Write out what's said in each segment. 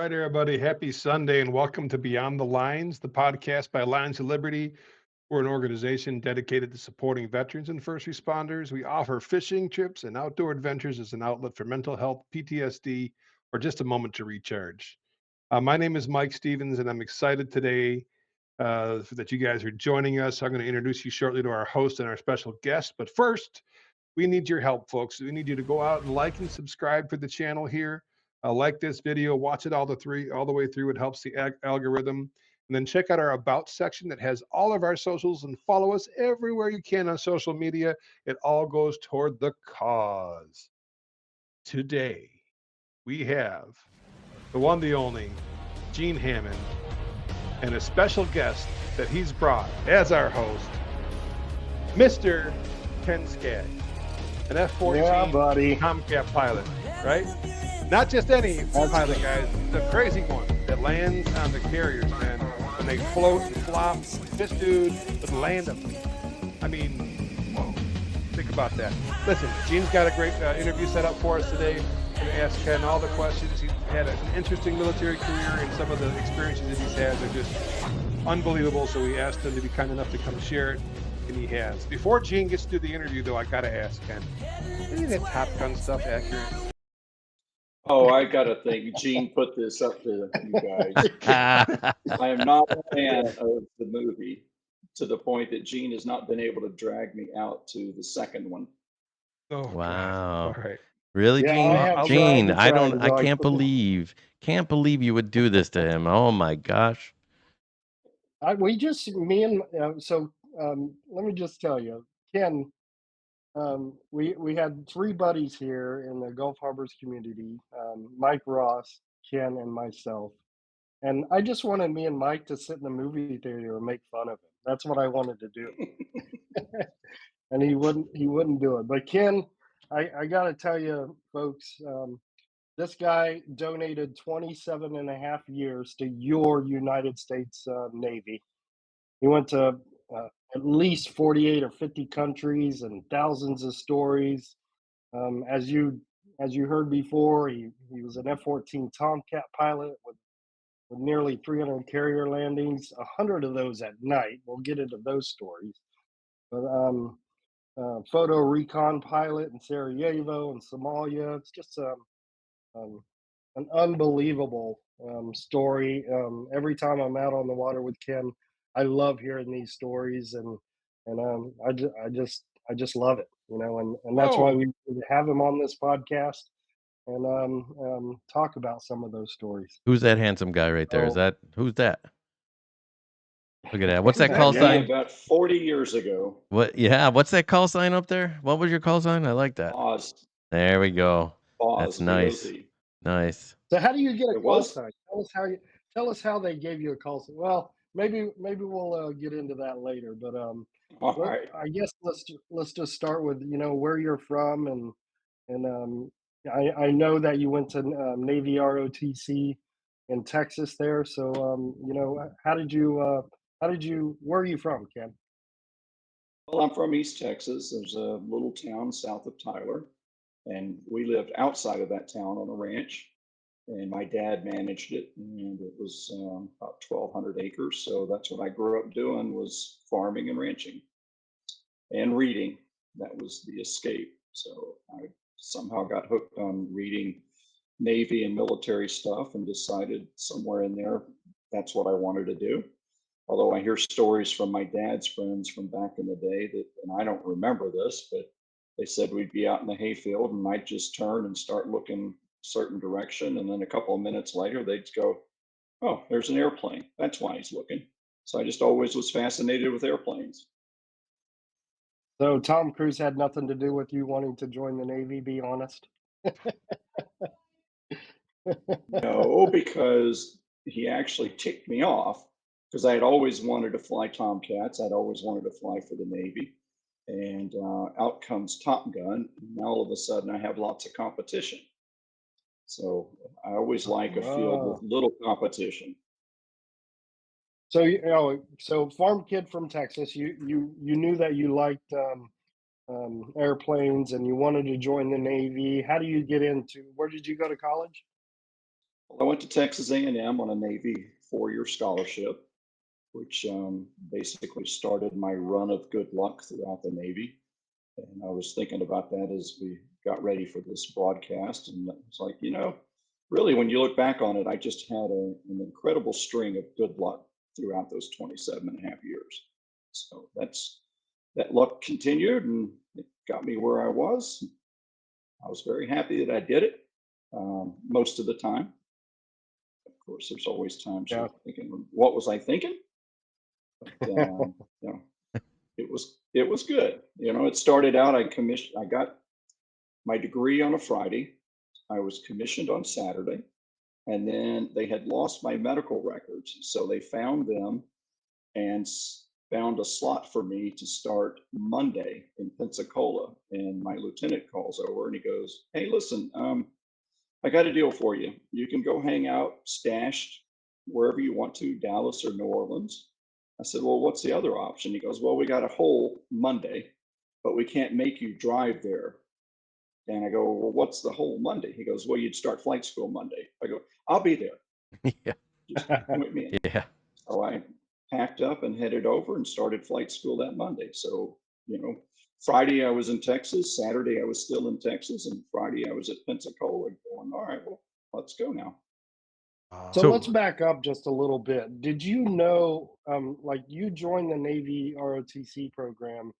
right, everybody. Happy Sunday and welcome to Beyond the Lines, the podcast by Lines of Liberty. We're an organization dedicated to supporting veterans and first responders. We offer fishing trips and outdoor adventures as an outlet for mental health, PTSD, or just a moment to recharge. My name is Mike Stevens, and I'm excited today that you guys are joining us. I'm going to introduce you shortly to our host and our special guest. But first, we need your help, folks. We need you to go out and like and subscribe for the channel here. Like this video, watch it all the way through. It helps the algorithm. And then check out our About section that has all of our socials and follow us everywhere you can on social media. It all goes toward the cause. Today, we have the one, the only, Gene Hammond, and a special guest that he's brought as our host, Mr. Ken Skaggs, an F-14 Tomcat pilot, right? Not just any pilot, guys, the crazy one that lands on the carriers, man, when they float and flop. This dude would land them. I mean, whoa, think about that. Listen, Gene's got a great interview set up for us today. We're going to ask Ken all the questions. He's had an interesting military career, and some of the experiences that he's had are just unbelievable. So we asked him to be kind enough to come share it, and he has. Before Gene gets to do the interview, though, I got to ask Ken, is any of that Top Gun stuff accurate? Oh, I got to think Gene put this up to you guys. I am not a fan of the movie to the point that Gene has not been able to drag me out to the second one. Oh, wow. God. All right. Really, Yeah, Gene? Gene, I can't believe you would do this to him. Oh my gosh. let me just tell you, Ken, we had three buddies here in the Gulf Harbors community, Mike Ross, Ken, and myself. And I just wanted me and Mike to sit in the movie theater and make fun of him. That's what I wanted to do. And he wouldn't do it. But Ken, I got to tell you, folks, this guy donated 27 and a half years to your United States Navy. He went to at least 48 or 50 countries and thousands of stories. As you heard before, he was an F-14 Tomcat pilot with nearly 300 carrier landings, 100 of those at night. We'll get into those stories. But photo recon pilot in Sarajevo and Somalia. It's just an unbelievable story. Every time I'm out on the water with Ken, I love hearing these stories, and I just love it, and that's why we have him on this podcast and talk about some of those stories. Who's that handsome guy right there? Who's that? Look at that. What's that call sign? About 40 years ago. What? Yeah. What's that call sign up there? What was your call sign? I like that. Oz. There we go. That's nice. VOZ. Nice. So how do you get a call sign? Tell us how they gave you a call sign. Well, maybe we'll get into that later. But right. I guess let's just start with where you're from, and I know that you went to Navy ROTC in Texas there. So where are you from, Ken? Well, I'm from East Texas. There's a little town south of Tyler, and we lived outside of that town on a ranch. And my dad managed it, and it was about 1,200 acres. So that's what I grew up doing, was farming and ranching and reading. That was the escape. So I somehow got hooked on reading Navy and military stuff and decided somewhere in there that's what I wanted to do. Although I hear stories from my dad's friends from back in the day that, and I don't remember this, but they said we'd be out in the hayfield and I'd just turn and start looking certain direction, and then a couple of minutes later they'd go, oh, there's an airplane, that's why he's looking. So I just always was fascinated with airplanes. So Tom Cruise had nothing to do with you wanting to join the Navy, be honest? No, because he actually ticked me off, because I had always wanted to fly Tomcats. I'd always wanted to fly for the Navy, and out comes Top Gun, and all of a sudden I have lots of competition. So I always like a field with little competition. So so farm kid from Texas, you knew that you liked airplanes and you wanted to join the Navy. How do you get into? Where did you go to college? Well, I went to Texas A&M on a Navy 4-year scholarship, which basically started my run of good luck throughout the Navy. And I was thinking about that as we got ready for this broadcast. And it's like, really, when you look back on it, I just had an incredible string of good luck throughout those 27 and a half years. So that luck continued and it got me where I was. I was very happy that I did it most of the time. Of course, there's always times Yeah. you're thinking, what was I thinking? But, it was good. It started out, I got my degree on a Friday. I was commissioned on Saturday, and then they had lost my medical records. So they found them and found a slot for me to start Monday in Pensacola. And my lieutenant calls over and he goes, "Hey, listen, I got a deal for you. You can go hang out stashed wherever you want to, Dallas or New Orleans." I said, "Well, what's the other option?" He goes, "Well, we got a whole Monday, but we can't make you drive there." And I go, "Well, what's the whole Monday?" He goes, "Well, you'd start flight school Monday." I go, "I'll be there. Yeah. Just point me in." Yeah. So I packed up and headed over and started flight school that Monday. So, Friday I was in Texas, Saturday I was still in Texas, and Friday I was at Pensacola going, all right, well, let's go now. So So let's back up just a little bit. Did you know, like you joined the Navy ROTC program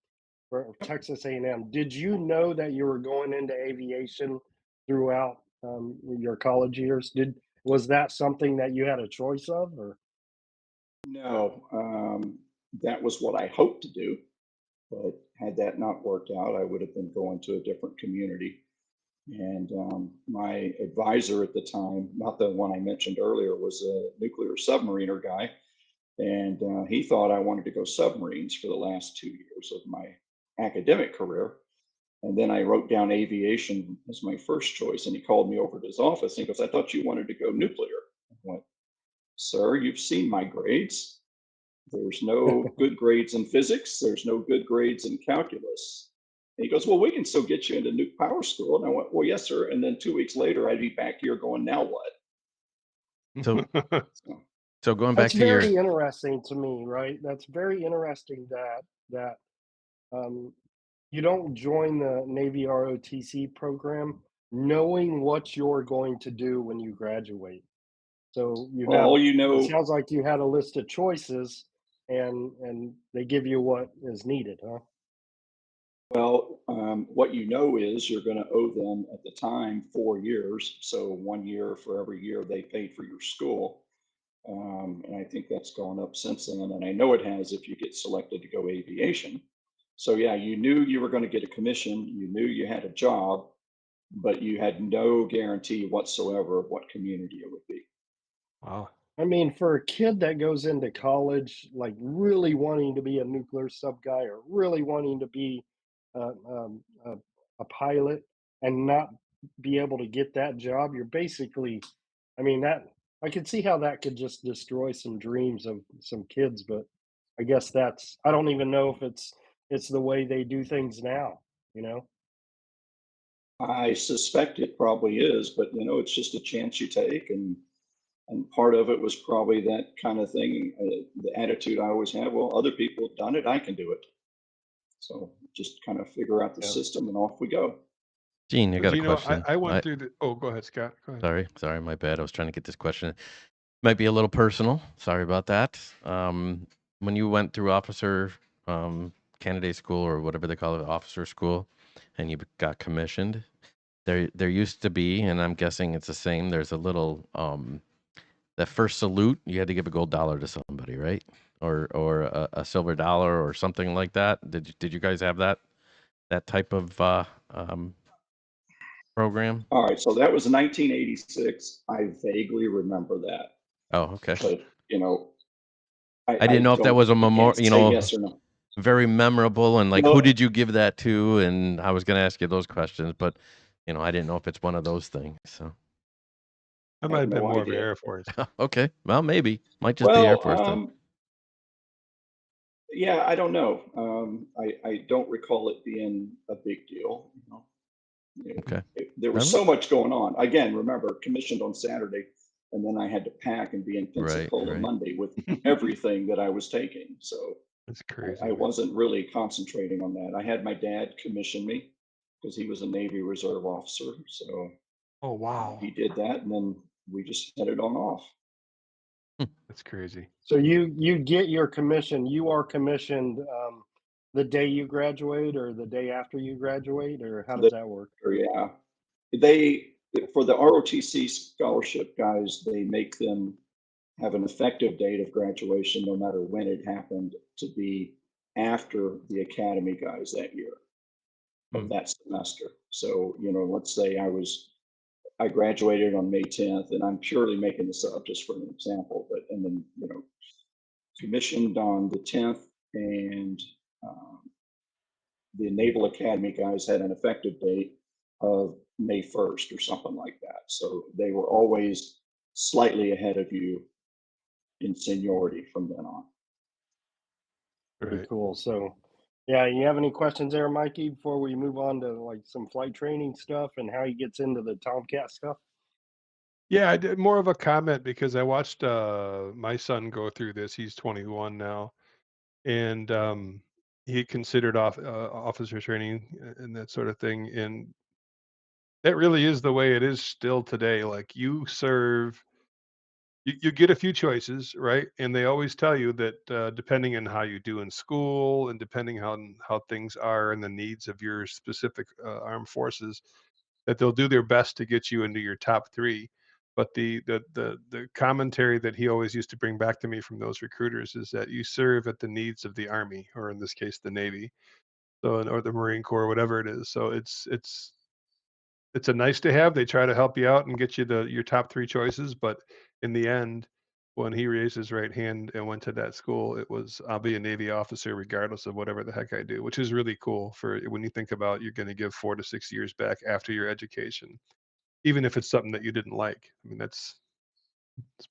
for Texas A&M? Did you know that you were going into aviation throughout your college years? Was that something that you had a choice of, or? No, that was what I hoped to do. But had that not worked out, I would have been going to a different community. And my advisor at the time, not the one I mentioned earlier, was a nuclear submariner guy. And he thought I wanted to go submarines for the last 2 years of my academic career. And then I wrote down aviation as my first choice. And he called me over to his office and he goes, "I thought you wanted to go nuclear." I went, "Sir, you've seen my grades. There's no good grades in physics. There's no good grades in calculus." And he goes, "Well, we can still get you into nuke power school." And I went, "Well, yes, sir." And then 2 weeks later, I'd be back here going, "Now what?" so So, so going back That's to your very interesting to me, right? That's very interesting that um, you don't join the Navy ROTC program knowing what you're going to do when you graduate. So you well, have, all you it know, sounds like you had a list of choices and they give you what is needed, huh? what you know is you're going to owe them at the time 4 years. So 1 year for every year they paid for your school. And I think that's gone up since then. And I know it has if you get selected to go aviation. So yeah, you knew you were going to get a commission. You knew you had a job, but you had no guarantee whatsoever of what community it would be. Wow. I mean, for a kid that goes into college, like really wanting to be a nuclear sub guy or really wanting to be a pilot and not be able to get that job, you're basically, I mean, that I could see how that could just destroy some dreams of some kids. But I guess I don't even know if it's the way they do things now, you know? I suspect it probably is, but it's just a chance you take, and part of it was probably that kind of thing. The attitude I always have: well, other people have done it, I can do it. So just kind of figure out the Yeah. system, and off we go. Gene, I got Because a I, question. I went through the. Oh, go ahead, Scott. Go ahead. Sorry, my bad. I was trying to get this question. Might be a little personal. Sorry about that. When you went through officer candidate school or whatever they call it, officer school, and you got commissioned, there used to be, and I'm guessing it's the same. There's a little that first salute. You had to give a gold dollar to somebody, right? Or a silver dollar or something like that. Did you guys have that type of program? All right, so that was 1986. I vaguely remember that, Oh, okay. but I didn't know if that was a I can't memorial, say yes or no. very memorable, and like who No, did you give that to? And I was going to ask you those questions, but I didn't know if it's one of those things. So That I might have have been no more of idea. Air Force. okay, well maybe might just be Air Well, Force then. yeah, I don't know. I don't recall it being a big deal. Okay, There all was right. so much going on. Again, remember, commissioned on Saturday, And then I had to pack and be in Right, Pensacola right. Monday with everything that I was taking. So That's crazy, I man. wasn't really concentrating on that. I had my dad commission me because he was a Navy Reserve officer. So Oh, wow. he did that, and then we just headed on off. That's crazy. So you get your commission. You are commissioned the day you graduate, or the day after you graduate, or how does that work? Yeah, they for the ROTC scholarship guys, they make them have an effective date of graduation, no matter when it happened, to be after the academy guys that year of Mm. that semester. So, let's say I graduated on May 10th, and I'm purely making this up just for an example, and then, commissioned on the 10th, and um, the Naval Academy guys had an effective date of May 1st or something like that. So they were always slightly ahead of you in seniority from then on. Pretty Right. cool. So, yeah, you have any questions there, Mikey, before we move on to like some flight training stuff and how he gets into the Tomcat stuff? Yeah, I did more of a comment because I watched my son go through this. He's 21 now, and he considered officer training and that sort of thing. And that really is the way it is still today. Like you serve, you get a few choices, right? And they always tell you that depending on how you do in school and depending on how things are and the needs of your specific armed forces, that they'll do their best to get you into your top three. But the commentary that he always used to bring back to me from those recruiters is that you serve at the needs of the Army, or in this case, the Navy, so or the Marine Corps, whatever it is. So it's a nice to have. They try to help you out and get you your top three choices, but in the end, when he raised his right hand and went to that school, it was I'll be a Navy officer regardless of whatever the heck I do, which is really cool for when you think about you're going to give 4 to 6 years back after your education, even if it's something that you didn't like. I mean, it's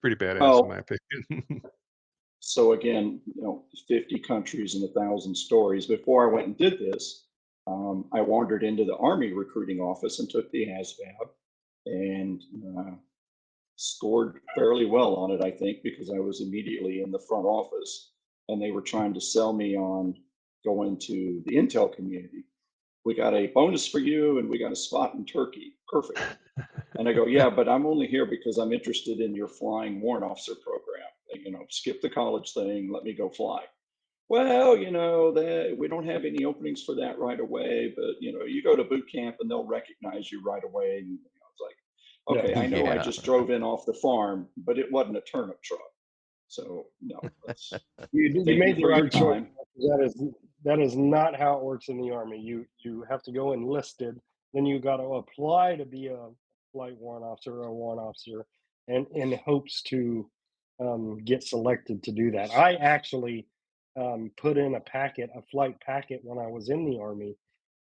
pretty badass in my Well, opinion. so again, 50 countries and 1,000 stories. Before I went and did this, I wandered into the Army recruiting office and took the ASVAB, and scored fairly well on it, I think, because I was immediately in the front office, and they were trying to sell me on going to the intel community. We got a bonus for you, and we got a spot in Turkey. Perfect. And I go, yeah, but I'm only here because I'm interested in your flying warrant officer program. Skip the college thing, let me go fly. Well, that we don't have any openings for that right away, but you go to boot camp and they'll recognize you right away. And it's like, Yeah. okay, I know I Yeah. just drove in off the farm, but it wasn't a turnip truck. So no, You thank you made the for your right choice. time. That is not how it works in the Army. You have to go enlisted, then you got to apply to be a flight warrant officer or a warrant officer, and in hopes to get selected to do that. I actually put in a flight packet when I was in the Army,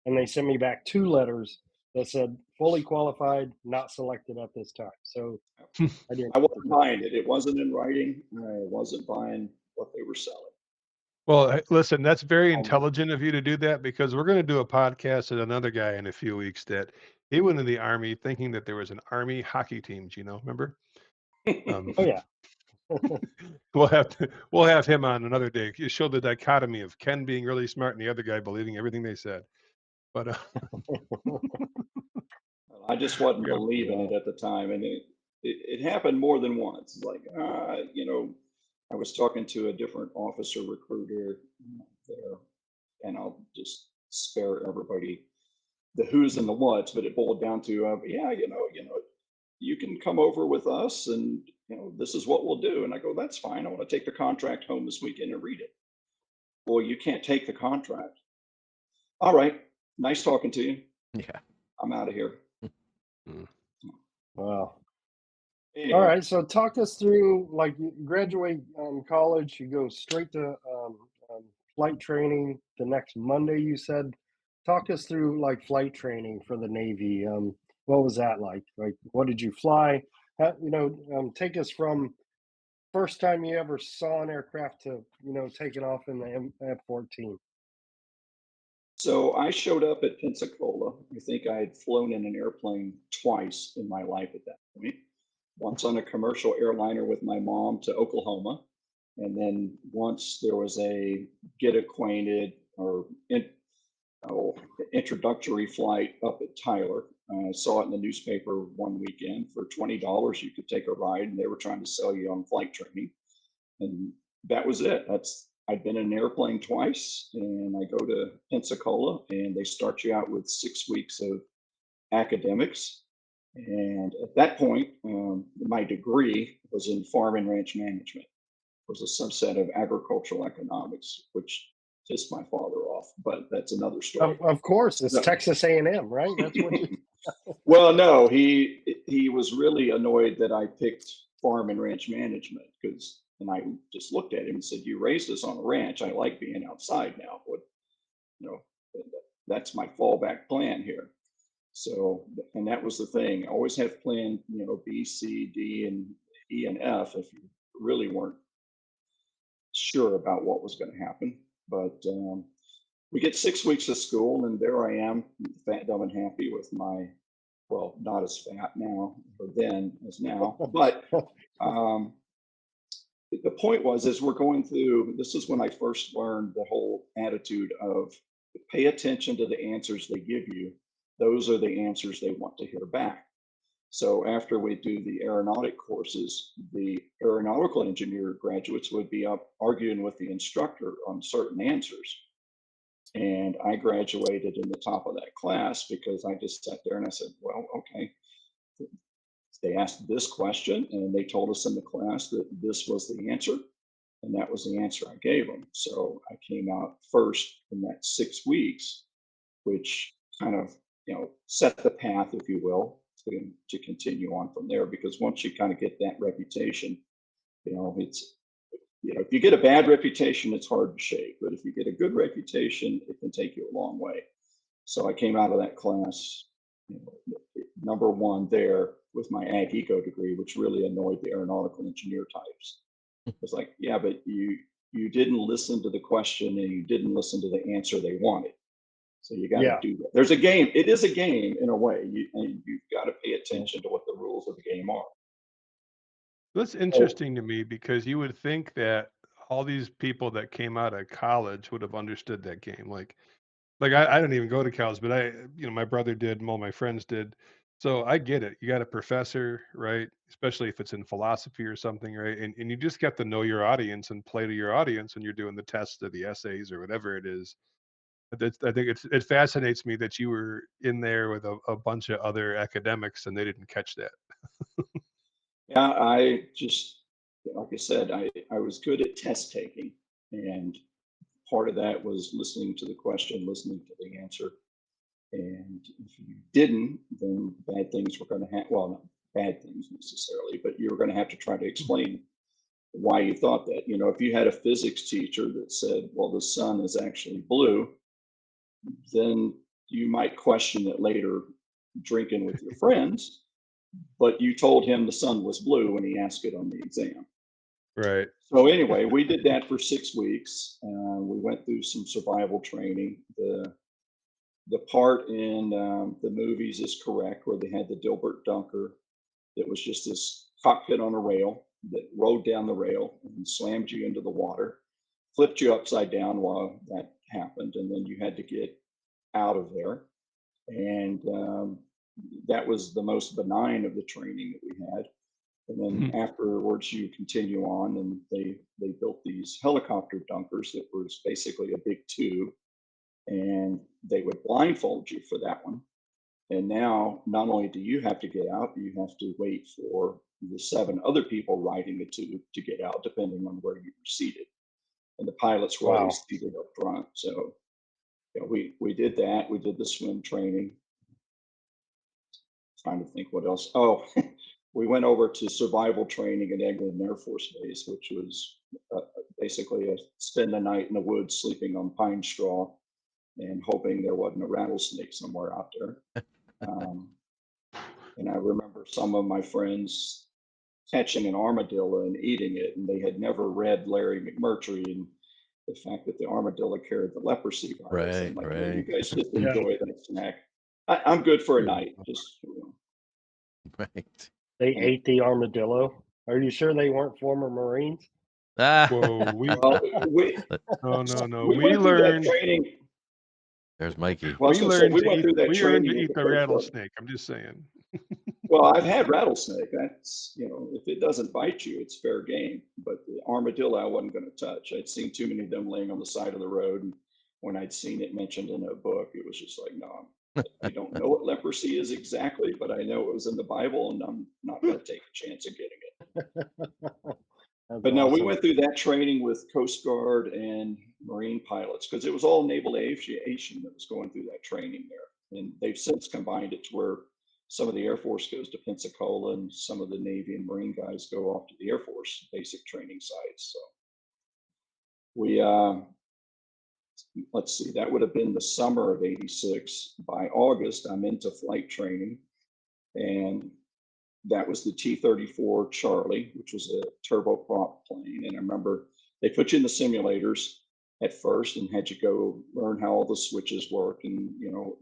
and they sent me back 2 letters that said fully qualified, not selected at this time. So I didn't I get the wasn't buying it. It wasn't in writing. I wasn't buying what they were selling. Well, listen, that's very job. intelligent of you to do that because we're going to do a podcast with another guy in a few weeks that he went in the Army thinking that there was an Army hockey team. Do you know? Remember? Um, Oh yeah. we'll have him on another day. You show the dichotomy of Ken being really smart and the other guy believing everything they said. But I just wasn't yeah, believing Yeah. it at the time, and it happened more than once. Like, I was talking to a different officer recruiter there, and I'll just spare everybody the who's and the whats, but it boiled down to, yeah, you can come over with us, and this is what we'll do. And I go, that's fine. I want to take the contract home this weekend and read it. Well, you can't take the contract. All right, nice talking to you. Yeah. I'm out of here. Mm. Wow. All Anyway, right. So talk us through, like, you graduate college, you go straight to flight training the next Monday, you said. Talk us through like flight training for the Navy. What was that like? Like, what did you fly? Take us from first time you ever saw an aircraft to, taking off in the F-14. so I showed up at Pensacola. I think I had flown in an airplane twice in my life at that point. once on a commercial airliner with my mom to Oklahoma. And then once there was a get acquainted or introductory flight up at Tyler. I saw it in the newspaper one weekend for $20. You could take a ride, and they were trying to sell you on flight training. And that was it. I'd been in an airplane twice, and I go to Pensacola, and they start you out with 6 weeks of academics. And at that point, my degree was in farm and ranch management. It was a subset of agricultural economics, which pissed my father off, but that's another story. Of course, it's No. Texas A&M, right? That's what you. Well, no, he was really annoyed that I picked farm and ranch management and I just looked at him and said, "You raised us on a ranch. I like being outside now. That's my fallback plan here." So, and that was the thing. I always have plan, B, C, D, and E and F if you really weren't sure about what was going to happen. But we get 6 weeks of school, and there I am, fat, dumb, and happy with my, well, not as fat now, or then as now. But the point was, as we're going through, this is when I first learned the whole attitude of pay attention to the answers they give you. Those are the answers they want to hear back. So after we do the aeronautic courses, the aeronautical engineer graduates would be up arguing with the instructor on certain answers. And I graduated in the top of that class because I just sat there and I said, well, okay. They asked this question and they told us in the class that this was the answer. And that was the answer I gave them. So I came out first in that 6 weeks, which kind of, set the path, if you will, to continue on from there. Because once you kind of get that reputation, it's, if you get a bad reputation, it's hard to shake. But if you get a good reputation, it can take you a long way. So I came out of that class, number one there with my ag eco degree, which really annoyed the aeronautical engineer types. It was like, yeah, but you didn't listen to the question and you didn't listen to the answer they wanted. So you got to do that. There's a game. It is a game in a way. You've got to pay attention to what the rules of the game are. That's interesting to me because you would think that all these people that came out of college would have understood that game. Like I didn't even go to college, but my brother did, and all my friends did. So I get it. You got a professor, right? Especially if it's in philosophy or something, right? And you just get to know your audience and play to your audience when you're doing the tests or the essays or whatever it is. But I think it fascinates me that you were in there with a bunch of other academics and they didn't catch that. Yeah, I just, like I said, I was good at test taking. And part of that was listening to the question, listening to the answer. And if you didn't, then bad things were going to happen. Well, not bad things necessarily, but you were going to have to try to explain why you thought that. If you had a physics teacher that said, well, the sun is actually blue, then you might question it later drinking with your friends, but you told him the sun was blue when he asked it on the exam. Right. So anyway, we did that for 6 weeks. We went through some survival training. The part in the movies is correct, where they had the Dilbert Dunker that was just this cockpit on a rail that rode down the rail and slammed you into the water, flipped you upside down while that happened, and then you had to get out of there. And that was the most benign of the training that we had. And then afterwards, you continue on, and they built these helicopter dunkers that was basically a big tube, and they would blindfold you for that one. And now, not only do you have to get out, you have to wait for the 7 other people riding the tube to get out, depending on where you were seated. And the pilots were always seated up front. So we did that. We did the swim training. Trying to think what else. Oh, we went over to survival training at Eglin Air Force Base, which was basically spend the night in the woods sleeping on pine straw and hoping there wasn't a rattlesnake somewhere out there. And I remember some of my friends catching an armadillo and eating it, and they had never read Larry McMurtry and the fact that the armadillo carried the leprosy virus. Right, I'm like, right. you guys just enjoy that snack. I'm good for a night. Just Right. They ate the armadillo. Are you sure they weren't former Marines? Whoa, Well, no. we We went through that learned training. There's Mikey. Well, I was we gonna say, learned we to went eat through that we learned to training with eat the the Coast Guard. rattlesnake. I'm just saying. Well, I've had rattlesnake. That's, if it doesn't bite you, it's fair game. But the armadillo, I wasn't going to touch. I'd seen too many of them laying on the side of the road. And when I'd seen it mentioned in a book, it was just like, no, I don't know what leprosy is exactly, but I know it was in the Bible, and I'm not going to take a chance of getting it. But no, we awesome. went through that training with Coast Guard and Marine pilots because it was all naval aviation that was going through that training there. And they've since combined it to where some of the Air Force goes to Pensacola and some of the Navy and Marine guys go off to the Air Force basic training sites. So we, let's see, that would have been the summer of '86. By August, I'm into flight training. And that was the T-34 Charlie, which was a turboprop plane. And I remember they put you in the simulators at first and had you go learn how all the switches work and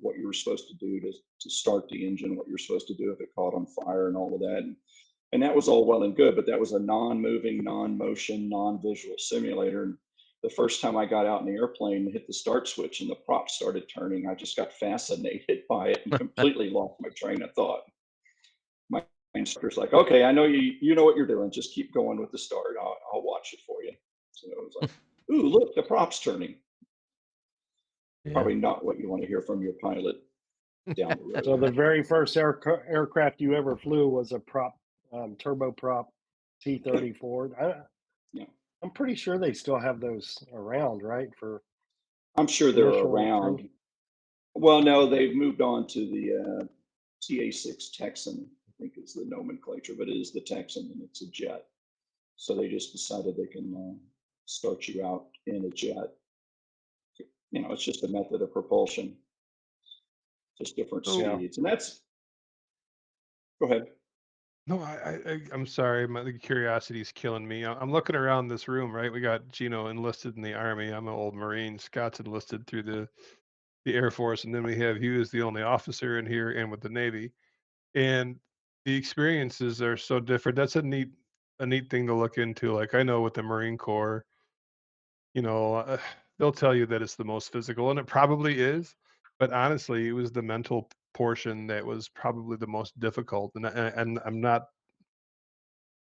what you were supposed to do to start the engine, what you're supposed to do if it caught on fire and all of that. And that was all well and good, but that was a non-moving, non-motion, non-visual simulator. And the first time I got out in the airplane and hit the start switch and the prop started turning, I just got fascinated by it and completely lost my train of thought. My instructor's like, okay, I know you know what you're doing. Just keep going with the start. I'll watch it for you. So it was like, ooh, look, the prop's turning. Yeah. Probably not what you want to hear from your pilot down the road. So the very first aircraft you ever flew was a turboprop T-34. Yeah. I'm pretty sure they still have those around, right? For I'm sure they're initial around. training? Well, no, they've moved on to the TA-6 Texan, I think is the nomenclature, but it is the Texan and it's a jet. So they just decided they can start you out in a jet. It's just a method of propulsion, just different Oh. speeds. And that's, go ahead. No, I'm sorry. The curiosity is killing me. I'm looking around this room, right? We got Gino enlisted in the Army. I'm an old Marine. Scott's enlisted through the Air Force, and then we have you as the only officer in here and with the Navy. And the experiences are so different. That's a neat thing to look into. Like I know with the Marine Corps, they'll tell you that it's the most physical, and it probably is. But honestly, it was the mental portion that was probably the most difficult. And I'm not.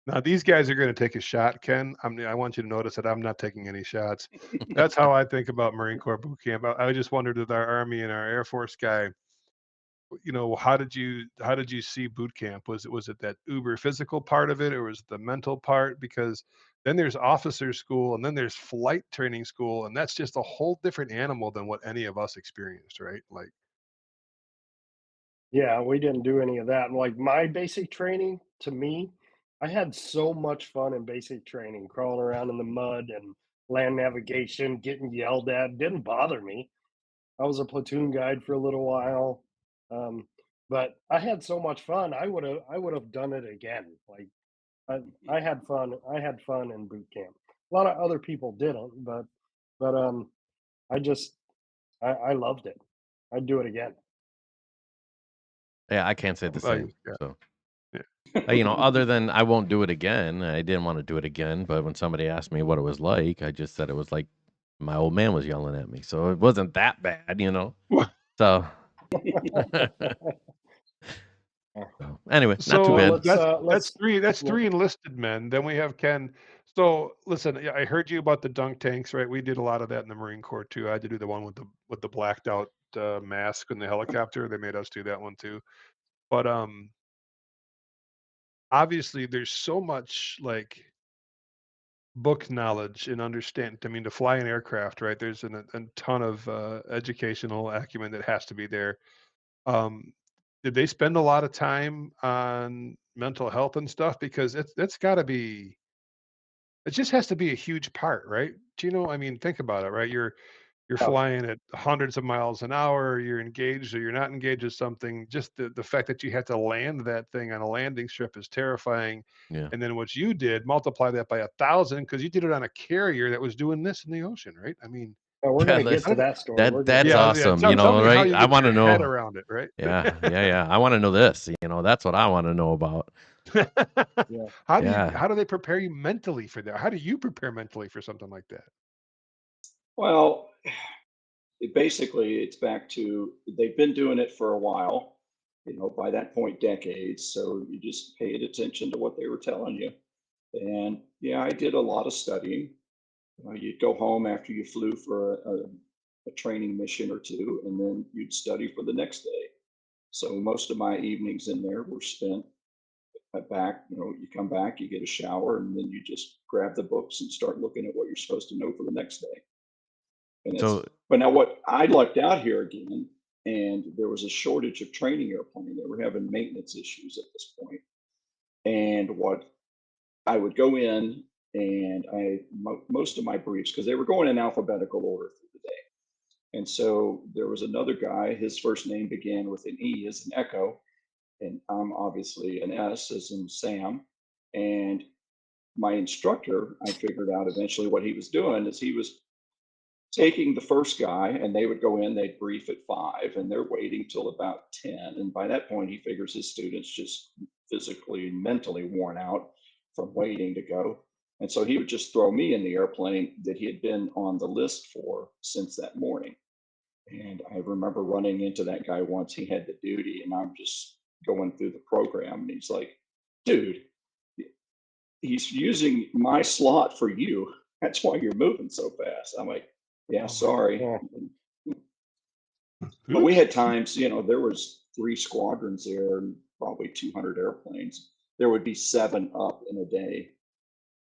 Now these guys are going to take a shot, Ken. I want you to notice that I'm not taking any shots. That's how I think about Marine Corps boot camp. I just wondered with our Army and our Air Force guy, how did you see boot camp? Was it that uber physical part of it, or was it the mental part? Because then there's officer school and then there's flight training school, and that's just a whole different animal than what any of us experienced, right? Like, Yeah, we didn't do any of that. Like my basic training, to me, I had so much fun in basic training, crawling around in the mud and land navigation, getting yelled at. Didn't bother me. I was a platoon guide for a little while, um, but I had so much fun. I would have done it again. Like I had fun. I had fun in boot camp. A lot of other people didn't, but I just I loved it. I'd do it again. Yeah, I can't say the same. yeah. So, Yeah. other than I won't do it again. I didn't want to do it again, but when somebody asked me what it was like, I just said it was like my old man was yelling at me. So it wasn't that bad. So, anyway, not too So bad. that's three. That's yeah. three enlisted men. Then we have Ken. So listen, yeah, I heard you about the dunk tanks, right? We did a lot of that in the Marine Corps too. I had to do the one with the blacked out mask in the helicopter. They made us do that one too. But obviously, there's so much like book knowledge and understand. I mean, to fly an aircraft, right? There's a ton of educational acumen that has to be there. Um, did they spend a lot of time on mental health and stuff? Because that's got to be. It just has to be a huge part, right? Do you know? I mean, think about it, right? You're Oh, flying at hundreds of miles an hour. You're engaged or you're not engaged with something. Just the fact that you have to land that thing on a landing strip is terrifying. Yeah. And then what you did, multiply that by 1,000 because you did it on a carrier that was doing this in the ocean, right? I mean, we're Yeah, gonna get to that story. We're that's good. yeah, awesome. Tell me how Right? you I get want to your head know. around it, right? Yeah. I want to know this. That's what I want to know about. Yeah. Yeah. How do they prepare you mentally for that? How do you prepare mentally for something like that? Well, it's back to they've been doing it for a while, by that point, decades. So you just paid attention to what they were telling you. And yeah, I did a lot of studying. You'd go home after you flew for a training mission or two, and then you'd study for the next day. So most of my evenings in there were spent back. You come back, you get a shower, and then you just grab the books and start looking at what you're supposed to know for the next day. And So but now what I lucked out here again, and there was a shortage of training airplane. They were having maintenance issues at this point. And what I would go in and most of my briefs, because they were going in alphabetical order through the day. And so there was another guy, his first name began with an E as in echo, and I'm obviously an S as in Sam. And my instructor, I figured out eventually what he was doing is he was taking the first guy, and they would go in, they'd brief at 5, and they're waiting till about 10. And by that point, he figures his students just physically and mentally worn out from waiting to go. And so he would just throw me in the airplane that he had been on the list for since that morning. And I remember running into that guy once. He had the duty, and I'm just going through the program, and he's like, dude, he's using my slot for you. That's why you're moving so fast. I'm like, yeah, sorry. Yeah. But we had times, there was 3 squadrons there and probably 200 airplanes. There would be 7 up in a day.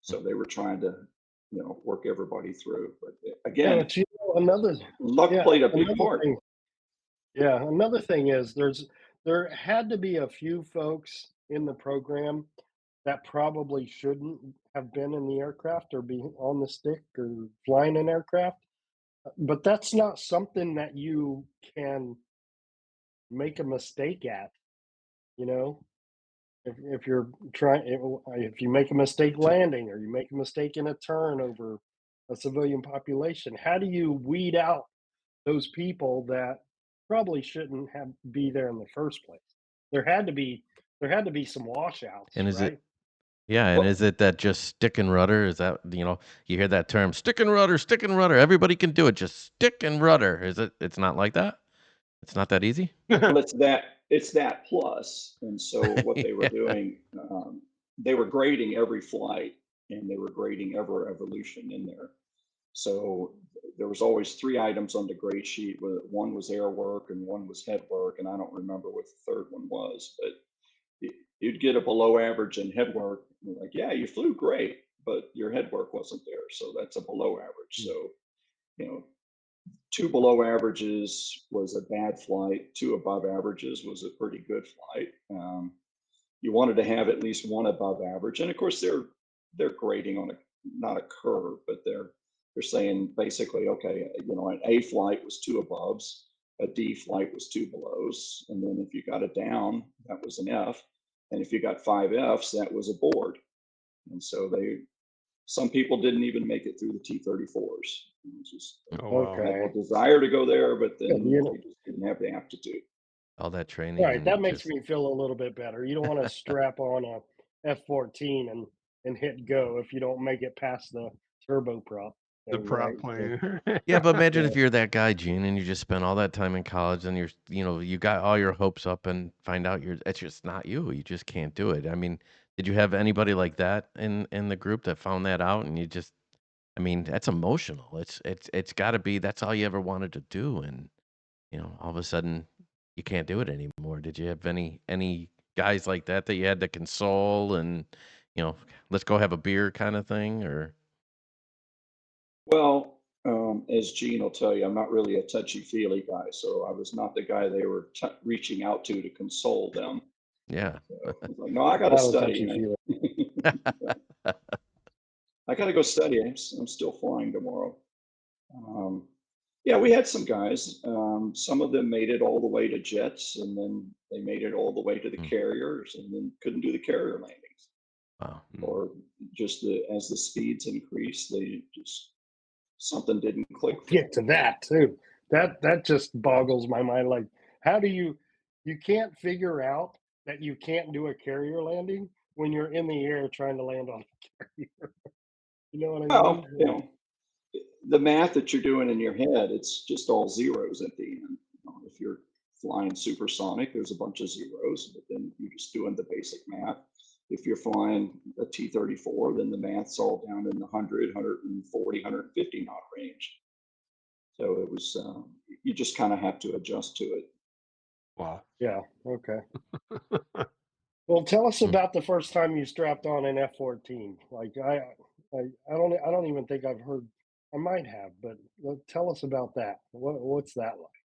So they were trying to, work everybody through. But Yeah, again, but another luck yeah, played a big another part. thing. Yeah, another thing is there had to be a few folks in the program that probably shouldn't have been in the aircraft or be on the stick or flying an aircraft. But that's not something that you can make a mistake at, you know? If you're trying, if you make a mistake landing or you make a mistake in a turn over a civilian population, how do you weed out those people that probably shouldn't have be there in the first place? There had to be there had to be some washouts, and is it right? yeah, and Well, is it that just stick and rudder? Is that you hear that term stick and rudder, stick and rudder. Everybody can do it. Just stick and rudder. Is it? It's not like that. It's not that easy. well, it's that plus. And so what they were Yeah. doing, they were grading every flight, and they were grading every evolution in there. So there was always 3 items on the grade sheet. One was air work, and one was head work, and I don't remember what the third one was. But you'd get a below average in head work. And like, yeah, you flew great, but your head work wasn't there, so that's a below average. So you know, 2 below averages was a bad flight. 2 above averages was a pretty good flight. You wanted to have at least 1 above average, and of course they're grading on a not a curve, but they're saying basically, okay, an A flight was 2 aboves, a D flight was 2 belows, and then if you got a down, that was an F, and if you got 5 Fs, that was a board. And so some people didn't even make it through the T-34s. Just Oh wow. had the Okay. desire to go there, but Yeah, then they just didn't have the aptitude. All that training right. That and makes just me feel a little bit better. You don't want to strap on a F-14 and hit go if you don't make it past the turboprop The thing, prop right? So, plane. yeah. But imagine yeah. if you're that guy, Gene, and you just spent all that time in college, and you got all your hopes up, and find out it's just not you. You just can't do it. I mean, did you have anybody like that in the group that found that out, and you just I mean, that's emotional. It's got to be that's all you ever wanted to do, and all of a sudden you can't do it anymore. Did you have any guys like that you had to console and let's go have a beer kind of thing or Well, as Gene will tell you, I'm not really a touchy-feely guy, so I was not the guy they were reaching out to console them. yeah. So I was like, no, I got to Not a study, touchy man. feely. I got to go study. I'm still flying tomorrow. Um, yeah, we had some guys. Some of them made it all the way to jets, and then they made it all the way to the Mm, carriers, and then couldn't do the carrier landings. wow. Or just as the speeds increased, they just something didn't click for Get them. to that too. That just boggles my mind. Like, how do you can't figure out that you can't do a carrier landing when you're in the air trying to land on a carrier. You know what I Well, mean? the math that you're doing in your head, it's just all zeros at the end. If you're flying supersonic, there's a bunch of zeros, but then you're just doing the basic math. If you're flying a T-34, then the math's all down in the 100, 140, 150 knot range. So it was, you just kind of have to adjust to it. Wow. Yeah. Okay. Well, tell us Hmm. about the first time you strapped on an F-14. Like I don't even think I've heard. I might have, but tell us about that. What's that like?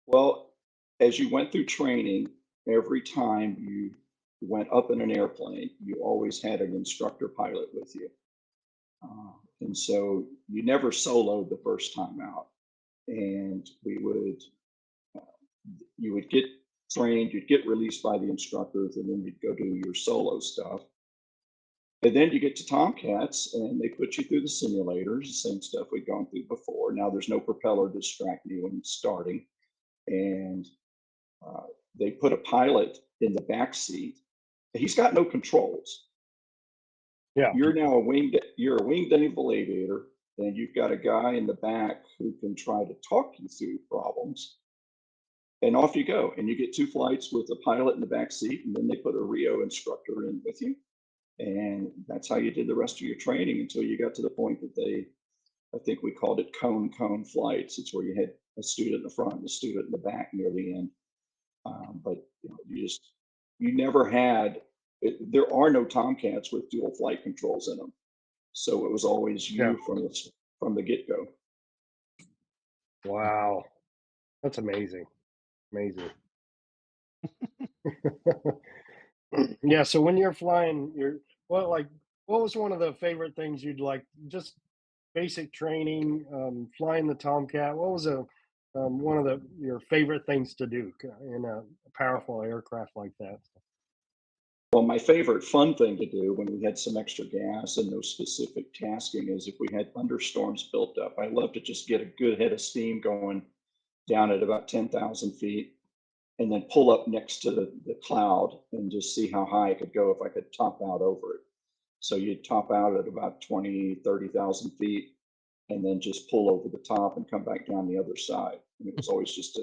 Well, as you went through training, every time you went up in an airplane, you always had an instructor pilot with you. And so you never soloed the first time out. And you would get trained, you'd get released by the instructors, and then you'd go do your solo stuff. And then you get to Tomcats and they put you through the simulators, the same stuff we'd gone through before. Now there's no propeller to distract you when it's starting. And they put a pilot in the back seat. He's got no controls. Yeah. You're a winged naval aviator, and you've got a guy in the back who can try to talk you through problems. And off you go. And you get 2 flights with a pilot in the back seat, and then they put a Rio instructor in with you. And that's how you did the rest of your training until you got to the point that I think we called it cone flights. It's where you had a student in the front and a student in the back near the end. But you never had, there are no Tomcats with dual flight controls in them. So it was always Yeah. you from the get-go. Wow. That's amazing. Amazing. Yeah. So when you're flying, what was one of the favorite things you'd like? Just basic training, flying the Tomcat. What was one of your favorite things to do in a powerful aircraft like that? Well, my favorite fun thing to do when we had some extra gas and no specific tasking is if we had thunderstorms built up. I love to just get a good head of steam going down at about 10,000 feet and then pull up next to the cloud and just see how high I could go if I could top out over it. So you'd top out at about 20, 30,000 feet and then just pull over the top and come back down the other side. And it was always just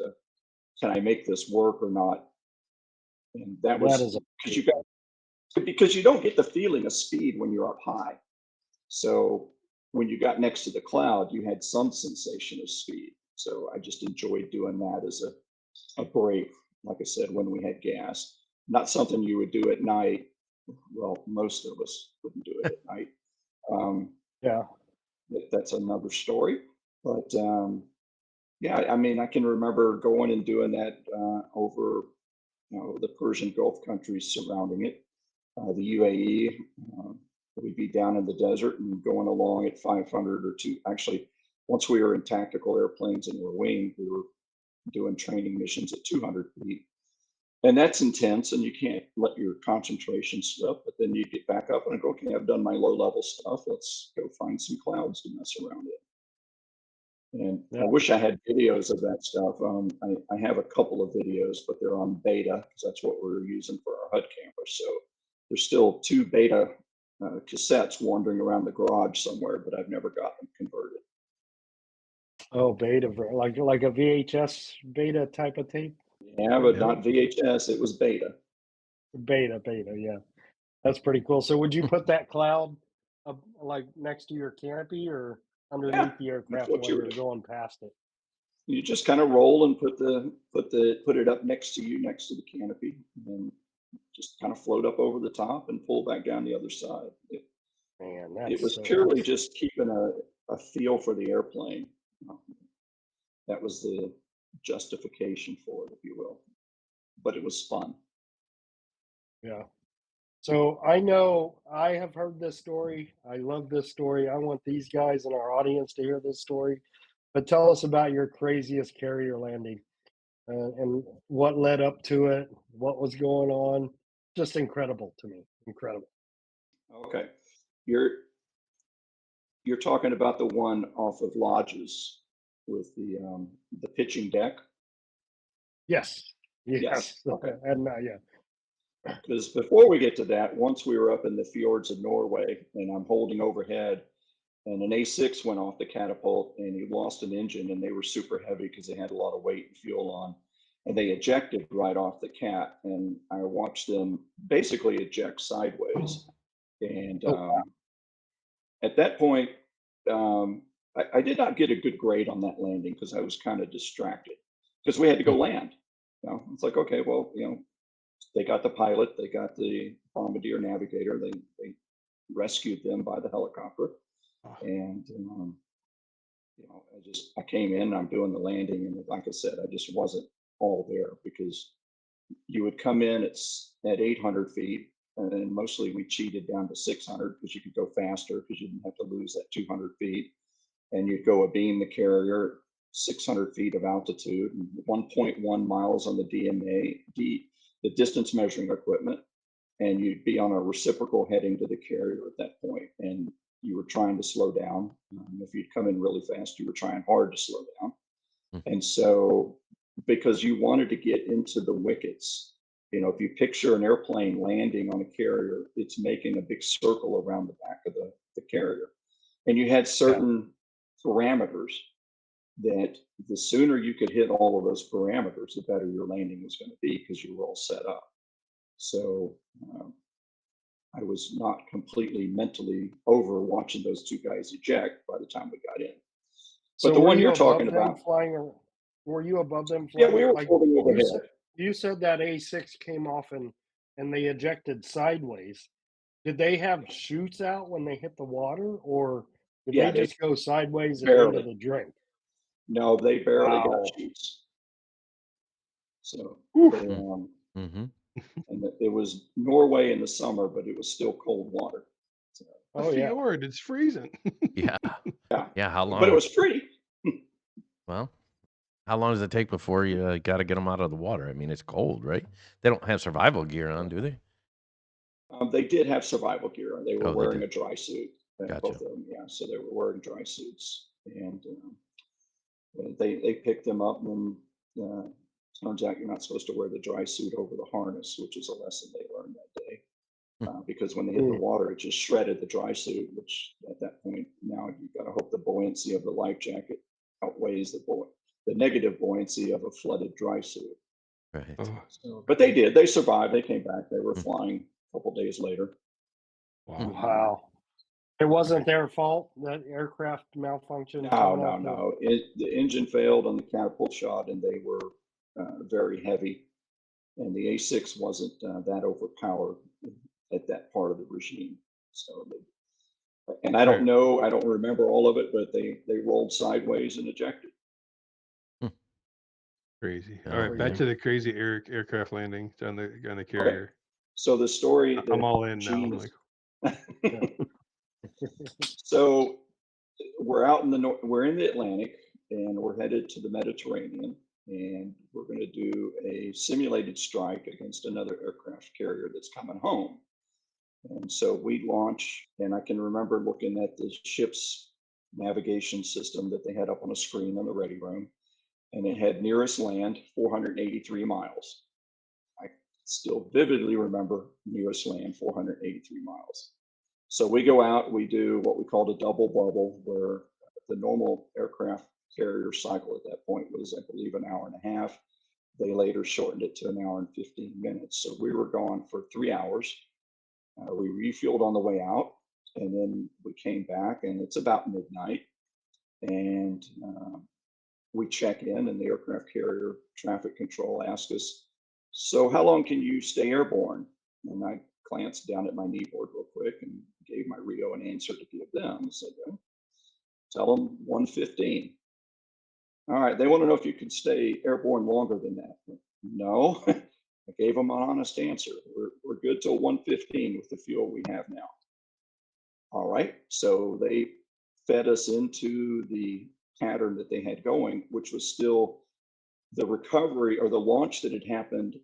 can I make this work or not? And that That was is because you don't get the feeling of speed when you're up high. So when you got next to the cloud, you had some sensation of speed. So I just enjoyed doing that as a break, like I said, when we had gas. Not something you would do at night. Well, most of us wouldn't do it at night. yeah. That's another story. But yeah, I mean, I can remember going and doing that over the Persian Gulf countries surrounding it, the UAE. We'd be down in the desert and going along at 500 or two. Actually, once we were in tactical airplanes and were winged, we were doing training missions at 200 feet. And that's intense and you can't let your concentration slip, but then you get back up and go, okay, I've done my low level stuff. Let's go find some clouds to mess around in. And Yeah. I wish I had videos of that stuff. I have a couple of videos, but they're on beta because that's what we're using for our HUD camper. So there's still 2 beta cassettes wandering around the garage somewhere, but I've never got them converted. Oh, beta, like a VHS beta type of tape. Yeah, but not VHS. It was beta. Beta, yeah. That's pretty cool. So would you put that cloud up, like next to your canopy or Yeah, underneath the that's aircraft what while you were you're doing. going past it? You just kind of roll and put it up next to you, next to the canopy, and then just kind of float up over the top and pull back down the other side. Man, It that's was so purely awesome. just keeping a feel for the airplane. That was the justification for it, if you will. But it was fun. Yeah. So I know I have heard this story. I love this story. I want these guys in our audience to hear this story. But tell us about your craziest carrier landing and what led up to it, what was going on. Just incredible to me. Incredible. Okay. You're talking about the one off of Lodges with the pitching deck. Yes. Yes. Yes. Okay. And yeah. Because before we get to that, once we were up in the fjords of Norway and I'm holding overhead and an A6 went off the catapult and he lost an engine and they were super heavy because they had a lot of weight and fuel on. And they ejected right off the cat. And I watched them basically eject sideways. And at that point, I did not get a good grade on that landing because I was kind of distracted because we had to go land. You know, it's like, okay, well, you know, they got the pilot, they got the bombardier navigator, they rescued them by the helicopter. And, you know, I came in, I'm doing the landing. And like I said, I just wasn't all there because you would come in at 800 feet. And then mostly we cheated down to 600 because you could go faster because you didn't have to lose that 200 feet. And you'd go abeam the carrier 600 feet of altitude and 1.1 miles on the DMA, the distance measuring equipment. And you'd be on a reciprocal heading to the carrier at that point. And you were trying to slow down. If you'd come in really fast, you were trying hard to slow down. And so, because you wanted to get into the wickets, you know, if you picture an airplane landing on a carrier, it's making a big circle around the back of the carrier. And you had certain parameters that the sooner you could hit all of those parameters, the better your landing was going to be because you were all set up. So I was not completely mentally over watching those two guys eject by the time we got in. But So the were one you you're above talking them about, flying? Were you above them yeah, flying? we were Like floating you overhead. said, you said that A6 came off and they ejected sideways. Did they have chutes out when they hit the water, or did Yeah, they they just go sideways and into barely. the drink? No, they barely got Wow. shoots. So Oof. they, Mm-hmm. and it was Norway in the summer, but it was still cold water. So, A Oh yeah. fjord, it's freezing. Yeah. yeah, Yeah. How but it long? was free. Well, how long does it take before you got to get them out of the water? I mean, it's cold, right? They don't have survival gear on, do they? They did have survival gear. They were Oh, they wearing do. a dry suit. Gotcha. Both of them, yeah. So they were wearing dry suits, and they picked them up. And turns out you're not supposed to wear the dry suit over the harness, which is a lesson they learned that day. Because when they hit the water, it just shredded the dry suit. Which at that point, now you've got to hope the buoyancy of the life jacket outweighs the negative buoyancy of a flooded dry suit. Right. Oh, So, but they did. They survived. They came back. They were flying a couple days later. wow. Wow. It wasn't their fault that aircraft malfunction No, coming no, off the. no. The engine failed on the catapult shot, and they were very heavy. And the A6 wasn't that overpowered at that part of the regime. So, and I don't Right. know, I don't remember all of it, but they rolled sideways and ejected. Crazy. Oh, All right, back really? to the crazy aircraft landing on the Okay. carrier. So the story I'm that all in now. Gene Like, so we're out in we're in the Atlantic and we're headed to the Mediterranean, and we're going to do a simulated strike against another aircraft carrier that's coming home. And so we launch, and I can remember looking at the ship's navigation system that they had up on a screen in the ready room, and it had nearest land 483 miles. I still vividly remember nearest land 483 miles. So we go out, we do what we called a double bubble, where the normal aircraft carrier cycle at that point was, I believe, an hour and a half. They later shortened it to an hour and 15 minutes. So we were gone for 3 hours. We refueled on the way out, and then we came back, and it's about midnight. And we check in, and the aircraft carrier traffic control asked us, "So how long can you stay airborne?" And I glanced down at my kneeboard real quick and gave my Rio an answer to give them. I said, "Tell them 115. All right, they want to know if you can stay airborne longer than that. No, I gave them an honest answer. We're good till 115 with the fuel we have now. All right, so they fed us into the pattern that they had going, which was still the recovery or the launch that had happened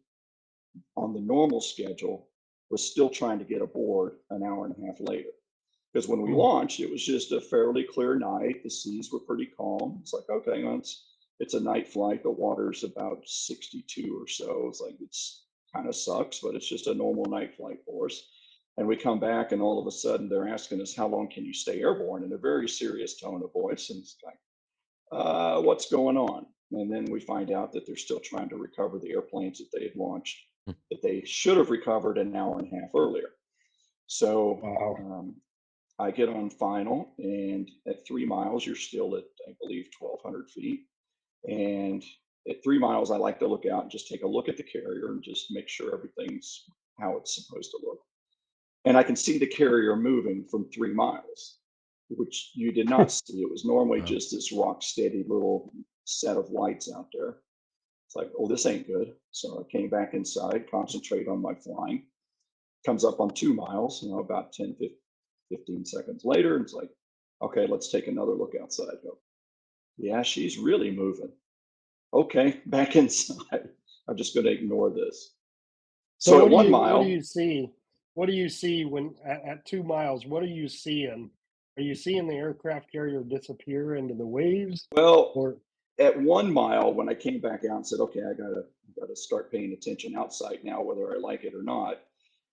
on the normal schedule was still trying to get aboard an hour and a half later. Because when we launched, it was just a fairly clear night. The seas were pretty calm. It's like, okay, well, it's a night flight. The water's about 62 or so. It's like, it's kind of sucks, but it's just a normal night flight for us. And we come back, and all of a sudden they're asking us, how long can you stay airborne, in a very serious tone of voice. And it's like, what's going on? And then we find out that they're still trying to recover the airplanes that they had launched, that they should have recovered an hour and a half earlier. So Wow. I get on final, and at 3 miles, you're still at, I believe, 1,200 feet. And at 3 miles, I like to look out and just take a look at the carrier and just make sure everything's how it's supposed to look. And I can see the carrier moving from 3 miles, which you did not see. It was normally Wow. just this rock steady little set of lights out there. It's like, oh, this ain't good. So I came back inside, concentrate on my flying. Comes up on 2 miles, about 10, 15 seconds later. And it's like, okay, let's take another look outside. Go, yeah, she's really moving. Okay, back inside. I'm just going to ignore this. So So at what do 1 you what do mile, you see? What do you see when at 2 miles? What are you seeing? Are you seeing the aircraft carrier disappear into the waves, well, or at 1 mile, when I came back out and said, okay, I gotta start paying attention outside now, whether I like it or not.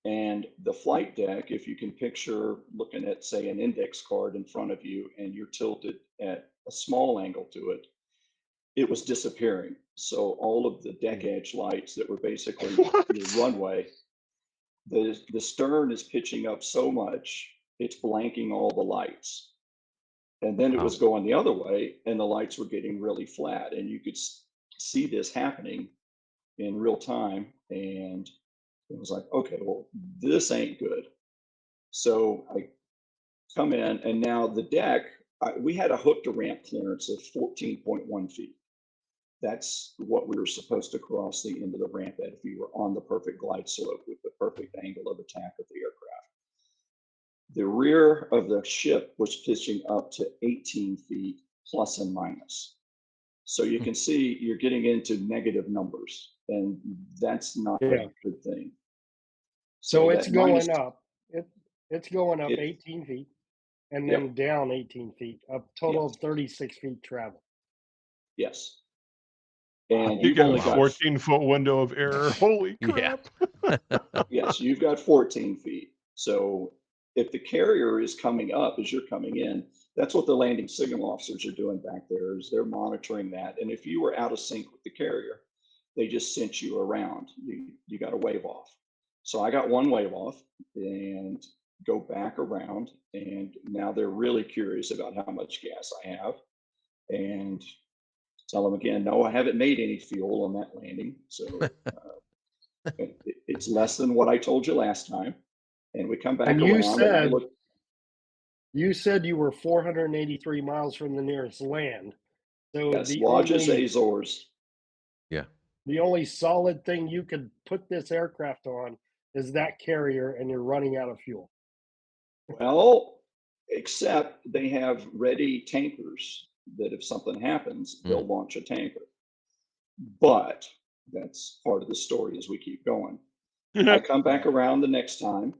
And the flight deck, if you can picture looking at, say, an index card in front of you, and you're tilted at a small angle to it, it was disappearing. So all of the deck edge lights that were basically your What? runway, the stern is pitching up so much, it's blanking all the lights. And then it Wow. was going the other way, and the lights were getting really flat, and you could see this happening in real time. And it was like, okay, well, this ain't good. So I come in, and now the deck, we had a hook to ramp clearance of 14.1 feet. That's what we were supposed to cross the end of the ramp at if you were on the perfect glide slope with the perfect angle of attack of the aircraft. The rear of the ship was pitching up to 18 feet plus and minus. So you can see you're getting into negative numbers, and that's not a yeah? good thing. So So it's that minus, going up. It's going up it, 18 feet and then yep, down 18 feet, a total yes, of 36 feet travel. yes. And Wow. You you've get a only got, Wow. 14-foot window of error. Holy Yeah. crap. yes, you've got 14 feet. So if the carrier is coming up as you're coming in, that's what the landing signal officers are doing back there, is they're monitoring that. And if you were out of sync with the carrier, they just sent you around. You got to wave off. So I got one wave off and go back around. And now they're really curious about how much gas I have. And tell them again, no, I haven't made any fuel on that landing. So it's less than what I told you last time. And we come back And you around, and I said look, you were 483 miles from the nearest land. So yes, Lodges, Azores. Yeah. the only solid thing you could put this aircraft on is that carrier, and you're running out of fuel. Well, except they have ready tankers that if something happens, they'll launch a tanker. But that's part of the story as we keep going. I come back around the next time,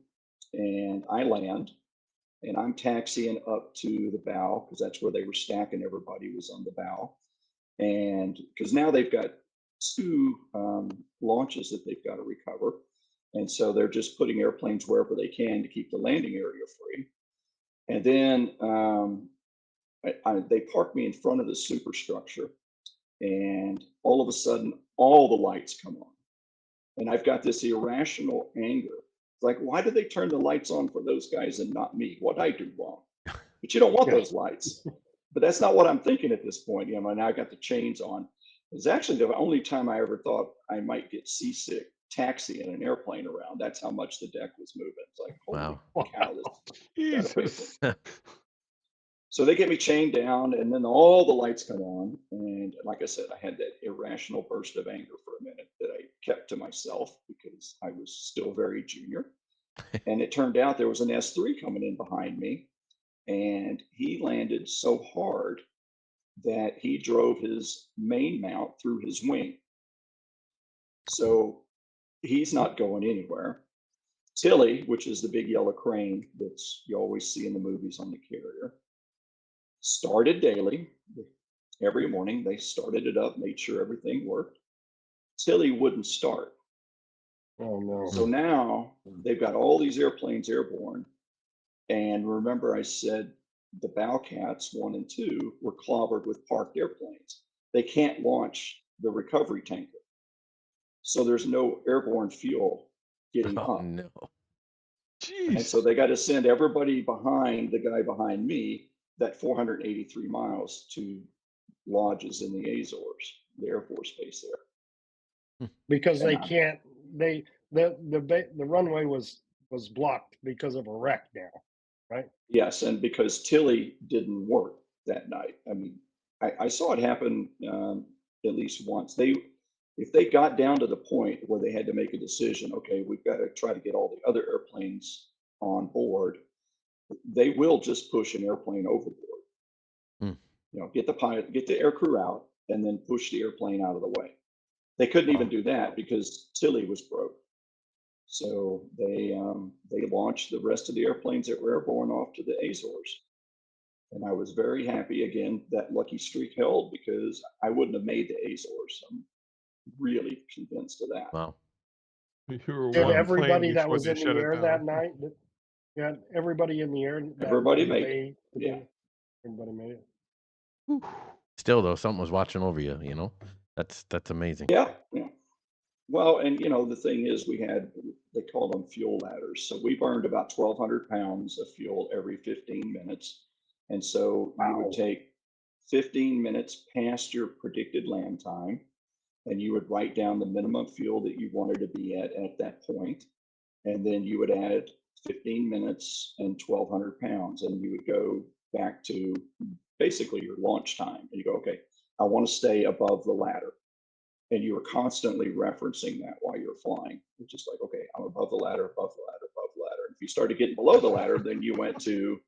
and I land, and I'm taxiing up to the bow, because that's where they were stacking everybody, was on the bow. And because now they've got 2 launches that they've got to recover. And so they're just putting airplanes wherever they can to keep the landing area free. And then they park me in front of the superstructure, and all of a sudden, all the lights come on. And I've got this irrational anger. Like, why did they turn the lights on for those guys and not me? What did I do wrong? But you don't want Yeah. those lights. But that's not what I'm thinking at this point. Now I got the chains on. It's actually the only time I ever thought I might get seasick taxiing an airplane around. That's how much the deck was moving. It's like, holy Wow. cow, this gotta pay attention. Jesus. So they get me chained down, and then all the lights come on. And like I said, I had that irrational burst of anger for a minute that I kept to myself because I was still very junior. And it turned out there was an S3 coming in behind me, and he landed so hard that he drove his main mount through his wing. So he's not going anywhere. Tilly, which is the big yellow crane that you always see in the movies on the carrier, started daily. Every morning they started it up, made sure everything worked. Tilly wouldn't start. Oh no. So now they've got all these airplanes airborne. And remember, I said the Bowcats 1 and 2 were clobbered with parked airplanes. They can't launch the recovery tanker. So there's no airborne fuel getting Oh up. no. And so Jeez. they got to send everybody behind the guy behind me that 483 miles to lodges in the Azores, the Air Force Base there. Because And they can't. The runway was blocked because of a wreck now, right? yes, and because Tilly didn't work that night. I mean, I saw it happen at least once. If they got down to the point where they had to make a decision, okay, we've got to try to get all the other airplanes on board, they will just push an airplane overboard. Hmm. Get the pilot, get the air crew out, and then push the airplane out of the way. They couldn't even do that because Tilly was broke. So they launched the rest of the airplanes that were airborne off to the Azores. And I was very happy again that lucky streak held because I wouldn't have made the Azores. I'm really convinced of that. Wow. You were Did one plane everybody that before was they in the shut it air that down. night? Yeah, everybody in the air. Everybody the made day, it. the Yeah. day, everybody made it. Still though, something was watching over you, you know? That's amazing. Yeah. Yeah. Well, and the thing is, they called them fuel ladders. So we burned about 1,200 pounds of fuel every 15 minutes. And so you would take 15 minutes past your predicted land time, and you would write down the minimum fuel that you wanted to be at that point. And then you would add 15 minutes and 1,200 pounds, and you would go back to basically your launch time. And you go, okay, I want to stay above the ladder. And you were constantly referencing that while you're flying. It's just like, okay, I'm above the ladder, above the ladder, above the ladder. If you started getting below the ladder, then you went to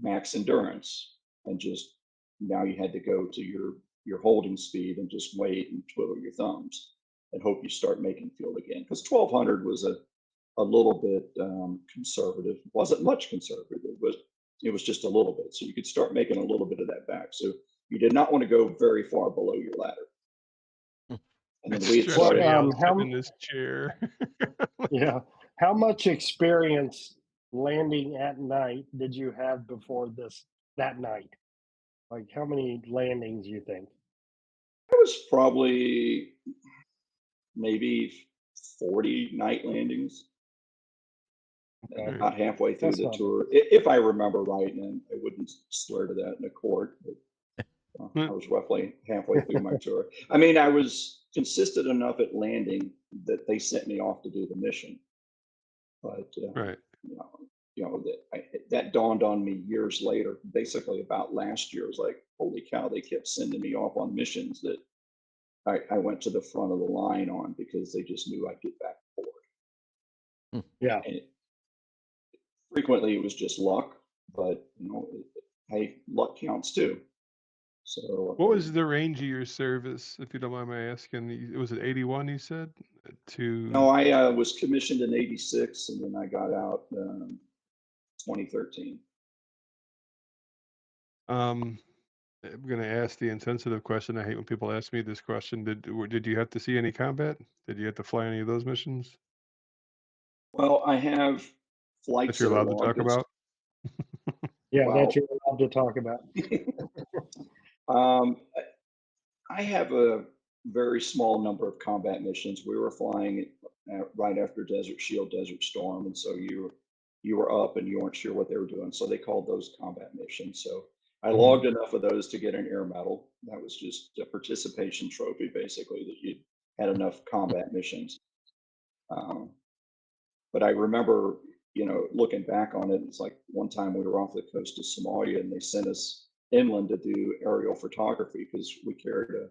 max endurance, and just now you had to go to your holding speed and just wait and twiddle your thumbs and hope you start making fuel again. Because 1,200 was a little bit conservative. It wasn't much conservative, but it was just a little bit. So you could start making a little bit of that back. So you did not want to go very far below your ladder. And then It's we had stressing started. me out sitting in this chair. Yeah. How much experience landing at night did you have before that night? Like how many landings you think? I was probably maybe 40 night landings, Okay. about halfway through That's the not bad. tour, if I remember right, and I wouldn't swear to that in a court, but I was roughly halfway through my tour. I mean, I was consistent enough at landing that they sent me off to do the mission. But Right. that dawned on me years later, basically about last year. It was like, holy cow, they kept sending me off on missions that I went to the front of the line on because they just knew I'd get back forward. Yeah. And frequently it was just luck, but hey, luck counts too. So What was the range of your service, if you don't mind my asking? Was it 81, you said? no, I was commissioned in '86, and then I got out 2013. I'm going to ask the insensitive question. I hate when people ask me this question. Did you have to see any combat? Did you have to fly any of those missions Well, I have that flights you're that are allowed to long talk about? Yeah, that Well, you're allowed to talk about. um, I have a very small number of combat missions. We were flying right after Desert Shield, Desert Storm, and so you were up and you weren't sure what they were doing. So they called those combat missions. So I Mhm. logged enough of those to get an air medal. That was just a participation trophy, basically, that you had enough combat missions. Um, but I remember, looking back on it, it's like one time we were off the coast of Somalia and they sent us inland to do aerial photography because we carried a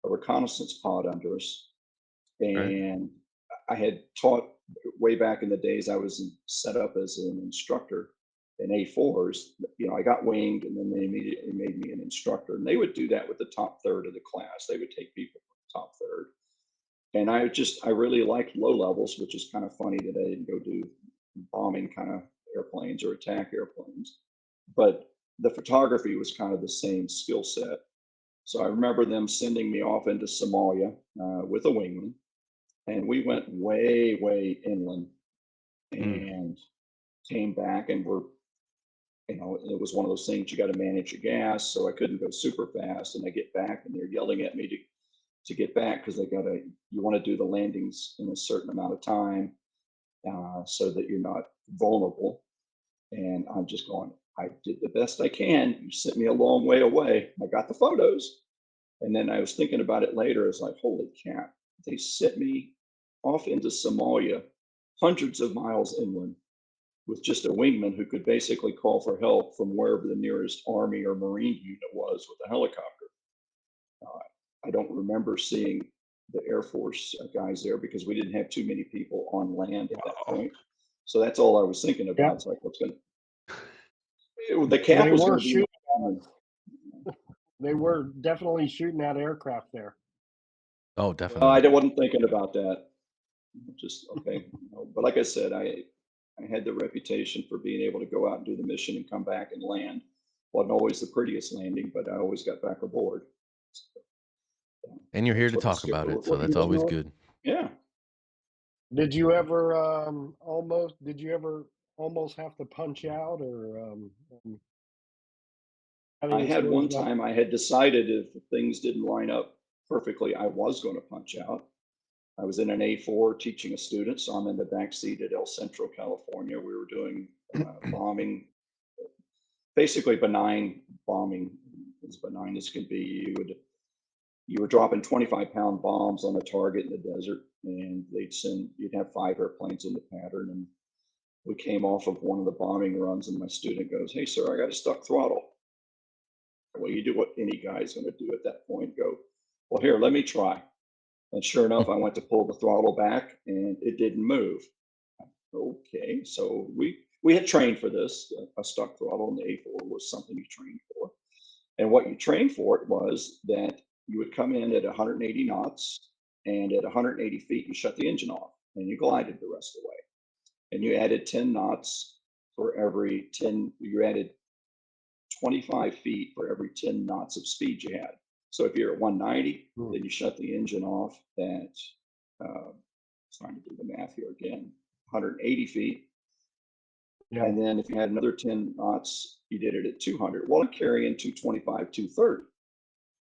reconnaissance pod under us. Right. And I had taught way back in the days, I was set up as an instructor in A4s. I got winged and then they immediately made me an instructor. And they would do that with the top third of the class. They would take people from the top third. And I really liked low levels, which is kind of funny that I didn't go do bombing kind of airplanes or attack airplanes. But the photography was kind of the same skill set. So I remember them sending me off into Somalia with a wingman. and we went way, way inland Mm. and came back, and it was one of those things, you got to manage your gas. So I couldn't go super fast. And I get back and they're yelling at me to get back because you want to do the landings in a certain amount of time so that you're not vulnerable. And I'm just going, I did the best I can. You sent me a long way away. I got the photos. And then I was thinking about it later. It's like, holy crap, they sent me off into Somalia, hundreds of miles inland, with just a wingman who could basically call for help from wherever the nearest Army or Marine unit was with a helicopter. I don't remember seeing the Air Force guys there because we didn't have too many people on land at that point. So that's all I was thinking about. Yeah. It's like, the cap They was were going to be. shooting. They were definitely shooting at aircraft there. Oh, definitely. I wasn't thinking about that. Just okay. But like I said, I had the reputation for being able to go out and do the mission and come back and land. Wasn't always the prettiest landing, but I always got back aboard. And you're here That's to what the talk about skipper it, so would that's do. always good. Yeah. Did you ever almost have to punch out, or I had one time I had decided if things didn't line up perfectly, I was going to punch out. I was in an A4 teaching a student, so I'm in the back seat at El Centro, California. We were doing bombing, basically benign bombing, as benign as can be. You were dropping 25-pound bombs on a target in the desert, and you'd have 5 airplanes in the pattern. And we came off of one of the bombing runs, and my student goes, "Hey, sir, I got a stuck throttle." Well, you do what any guy's going to do at that point. Go, "Well, here, let me try." And sure enough, I went to pull the throttle back, and it didn't move. Okay, so we had trained for this. A stuck throttle in the A4 was something you trained for. And what you trained for it was that you would come in at 180 knots, and at 180 feet, you shut the engine off, and you glided the rest of the way. And you added 10 knots for every 10, you added 25 feet for every 10 knots of speed you had. So if you're at 190, then you shut the engine off at, trying to do the math here again, 180 feet. Yeah. And then if you had another 10 knots, you did it at 200. Well, I'm carrying 225, 230.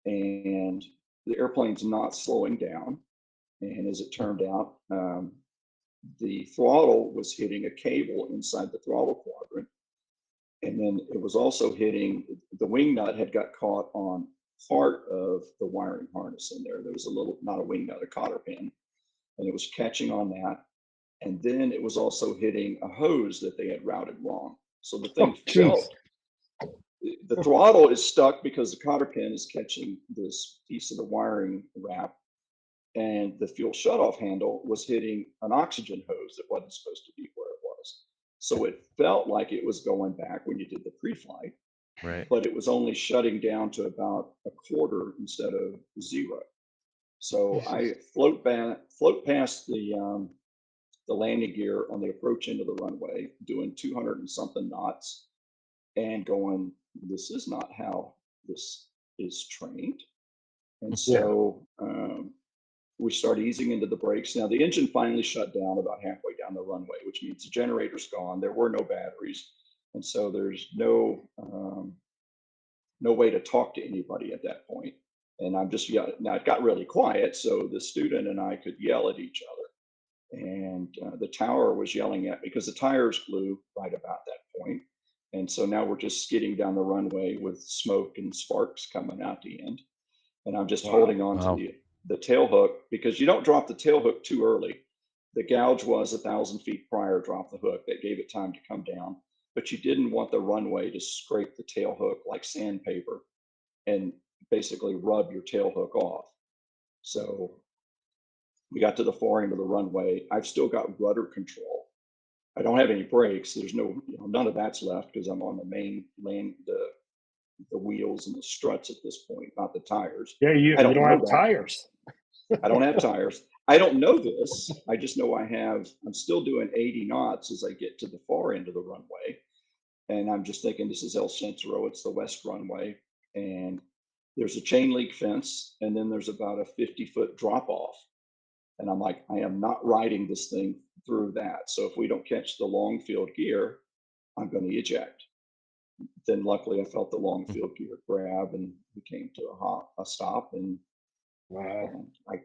And the airplane's not slowing down. And as it turned out, the throttle was hitting a cable inside the throttle quadrant. And then it was also hitting, the wing nut had got caught on part of the wiring harness in there. There was a little, not a wing nut, a cotter pin, and it was catching on that. And then it was also hitting a hose that they had routed wrong. So the thing felt, the throttle is stuck because the cotter pin is catching this piece of the wiring wrap, and the fuel shutoff handle was hitting an oxygen hose that wasn't supposed to be where it was. So it felt like it was going back when you did the pre-flight, Right. but it was only shutting down to about a quarter instead of 0. So I float past the landing gear on the approach into the runway, doing 200 and something knots, and going, this is not how this is trained. And so we started easing into the brakes. Now the engine finally shut down about halfway down the runway, which means the generator's gone. There were no batteries. And so there's no way to talk to anybody at that point. And I'm just yelling. Now it got really quiet, so the student and I could yell at each other. And the tower was yelling at me because the tires blew right about that point. And so now we're just skidding down the runway with smoke and sparks coming out the end. And I'm just holding on to the tail hook, because you don't drop the tail hook too early. The gouge was 1,000 feet prior, drop the hook. That gave it time to come down. But you didn't want the runway to scrape the tail hook like sandpaper and basically rub your tail hook off. So we got to the far end of the runway. I've still got rudder control. I don't have any brakes. There's none of that's left because I'm on the main lane, the wheels and the struts at this point, not the tires. Yeah, you don't have tires. I don't have tires. I don't know this. I just know I'm still doing 80 knots as I get to the far end of the runway. And I'm just thinking, this is El Centro, it's the west runway. And there's a chain link fence, and then there's about a 50-foot drop off. And I'm like, I am not riding this thing through that. So if we don't catch the long field gear, I'm going to eject. Then luckily I felt the long field gear grab and we came to a stop, and Wow. I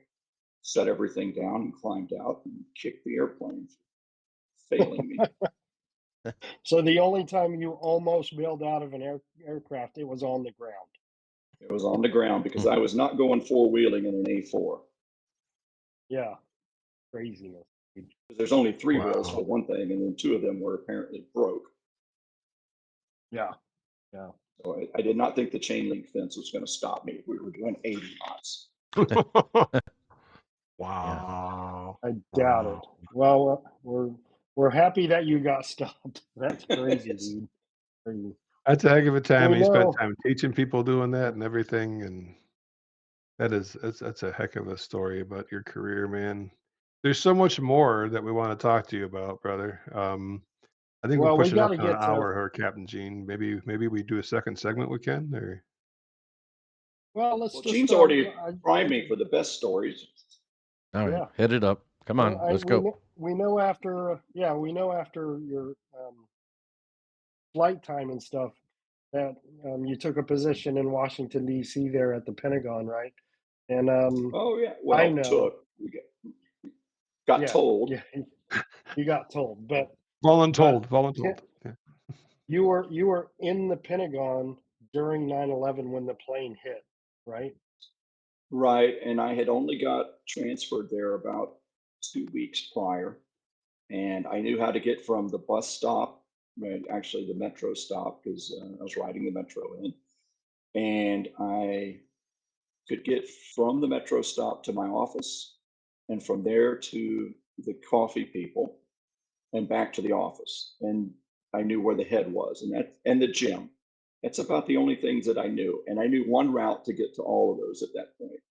set everything down and climbed out and kicked the airplane, failing me. So the only time you almost bailed out of an aircraft, it was on the ground. It was on the ground because I was not going four-wheeling in an A4. Yeah, craziness. There's only three wheels Wow. for one thing, and then two of them were apparently broke. Yeah, yeah. So I did not think the chain link fence was going to stop me. We were doing 80 knots. Wow. I doubt it. Wow. Well, we're happy that you got stopped. That's crazy, Yes. dude. Crazy. That's a heck of a time. We You spent know. time teaching people doing that and everything, and that's a heck of a story about your career, man. There's so much more that we want to talk to you about, brother. I think we're Well, we pushing got up to on an get to. hour here, Captain Gene. Maybe we do a second segment we can, or Well, let's Well, just. Gene's already primed me for the best stories. All right, Yeah. hit it up. Come on, let's go. We know after. Yeah, we know after your flight time and stuff that you took a position in Washington D.C. there at the Pentagon, right? And Oh yeah, I well, know. we got Yeah, told. yeah. You got told, but voluntold. Yeah. you were in the Pentagon during 9/11 when the plane hit, right? Right, and I had only got transferred there about 2 weeks prior, and I knew how to get from the bus stop, actually the metro stop, because I was riding the metro in, and I could get from the metro stop to my office, and from there to the coffee people, and back to the office. And I knew where the head was, and the gym. That's about the only things that I knew, and I knew one route to get to all of those at that point.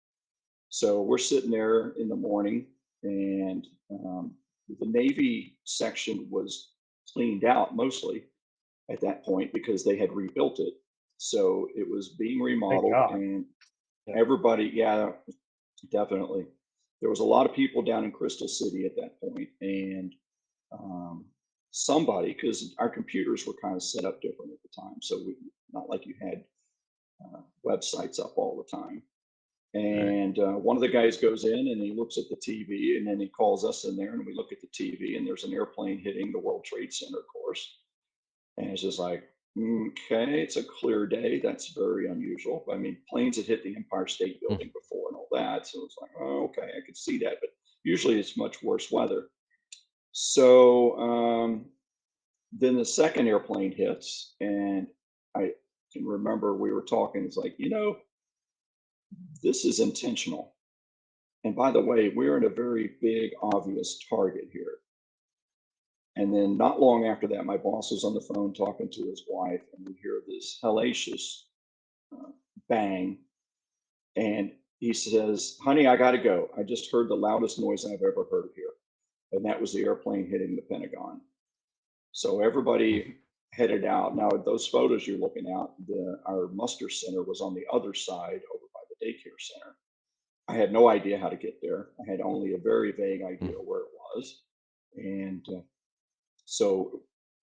So we're sitting there in the morning, and the Navy section was cleaned out mostly at that point because they had rebuilt it. So it was being Thank remodeled, God. and Yeah. everybody, yeah, definitely. There was a lot of people down in Crystal City at that point, and somebody, because our computers were kind of set up different at the time, so not like you had websites up all the time. And one of the guys goes in and he looks at the TV, and then he calls us in there, and we look at the TV, and there's an airplane hitting the World Trade Center, of course. And it's just like, okay, it's a clear day. That's very unusual. I mean, planes had hit the Empire State Building before and all that. So it's like, oh, okay, I could see that. But usually it's much worse weather. So then the second airplane hits, and I can remember we were talking. It's like, this is intentional. And by the way, we're in a very big, obvious target here. And then not long after that, my boss was on the phone talking to his wife, and we hear this hellacious bang. And he says, honey, I got to go. I just heard the loudest noise I've ever heard here. And that was the airplane hitting the Pentagon. So everybody headed out. Now, those photos you're looking at, our muster center was on the other side over by the daycare center. I had no idea how to get there. I had only a very vague idea where it was. And so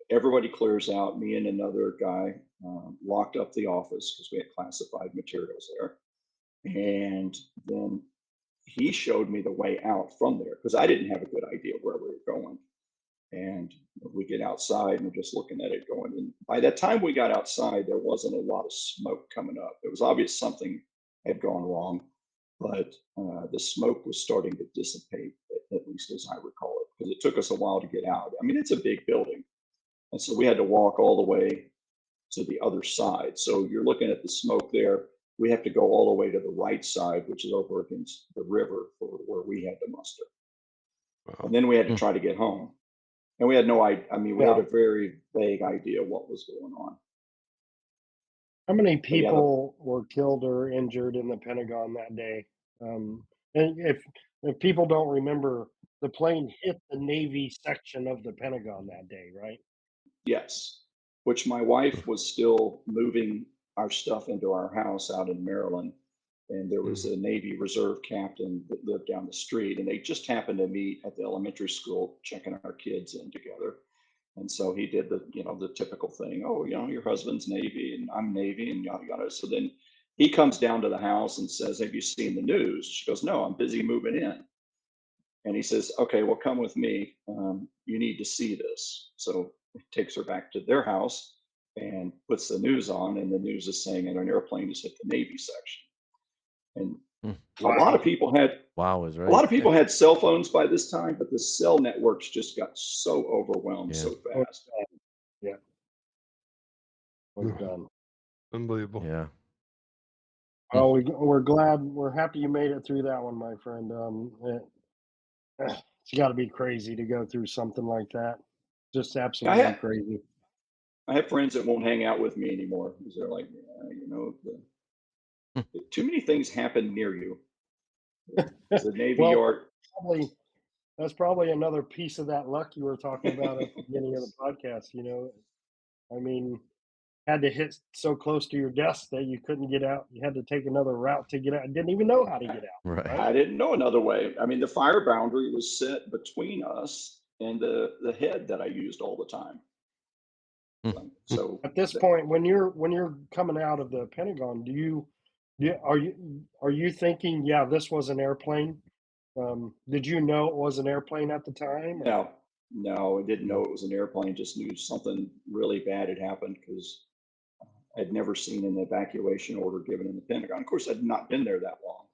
everybody clears out. Me and another guy locked up the office because we had classified materials there. And then he showed me the way out from there because I didn't have a good idea where we were going. And we get outside and we're just looking at it going. And by that time we got outside, there wasn't a lot of smoke coming up. It was obvious something had gone wrong, but the smoke was starting to dissipate, at least as I recall it, because it took us a while to get out. I mean, it's a big building. And so we had to walk all the way to the other side. So you're looking at the smoke there. We have to go all the way to the right side, which is over against the river for where we had to muster. And then we had to try to get home. And we had no idea. I mean, we had a very vague idea what was going on. How many people were killed or injured in the Pentagon that day? And if people don't remember, the plane hit the Navy section of the Pentagon that day, right? Yes, which my wife was still moving our stuff into our house out in Maryland. and there was a Navy Reserve captain that lived down the street, and they just happened to meet at the elementary school, checking our kids in together. And so he did the typical thing. Oh, your husband's Navy and I'm Navy and yada yada. So then he comes down to the house and says, "Have you seen the news?" She goes, "No, I'm busy moving in." And he says, "Okay, well, come with me. You need to see this." So he takes her back to their house and puts the news on, and the news is saying that an airplane has hit the Navy section. And a lot of people had Wow is a lot right. of people had cell phones by this time, but the cell networks just got so overwhelmed Yeah. so Oh, fast. yeah, was done. Unbelievable. Yeah. Oh, we're happy you made it through that one, my friend. It's got to be crazy to go through something like that. Just I absolutely have crazy. I have friends that won't hang out with me anymore because they're like, too many things happen near you. The Navy Well, Yard. that's probably another piece of that luck you were talking about at the beginning of the podcast. I mean, had to hit so close to your desk that you couldn't get out. You had to take another route to get out. Didn't even know how to get out. Right. Right? I didn't know another way. I mean, the fire boundary was set between us and the head that I used all the time. So At this point, when you're coming out of the Pentagon, are you thinking, yeah, this was an airplane? Did you know it was an airplane at the time? no, I didn't know it was an airplane. Just knew something really bad had happened because I'd never seen an evacuation order given in the Pentagon. Of course, I'd not been there that long.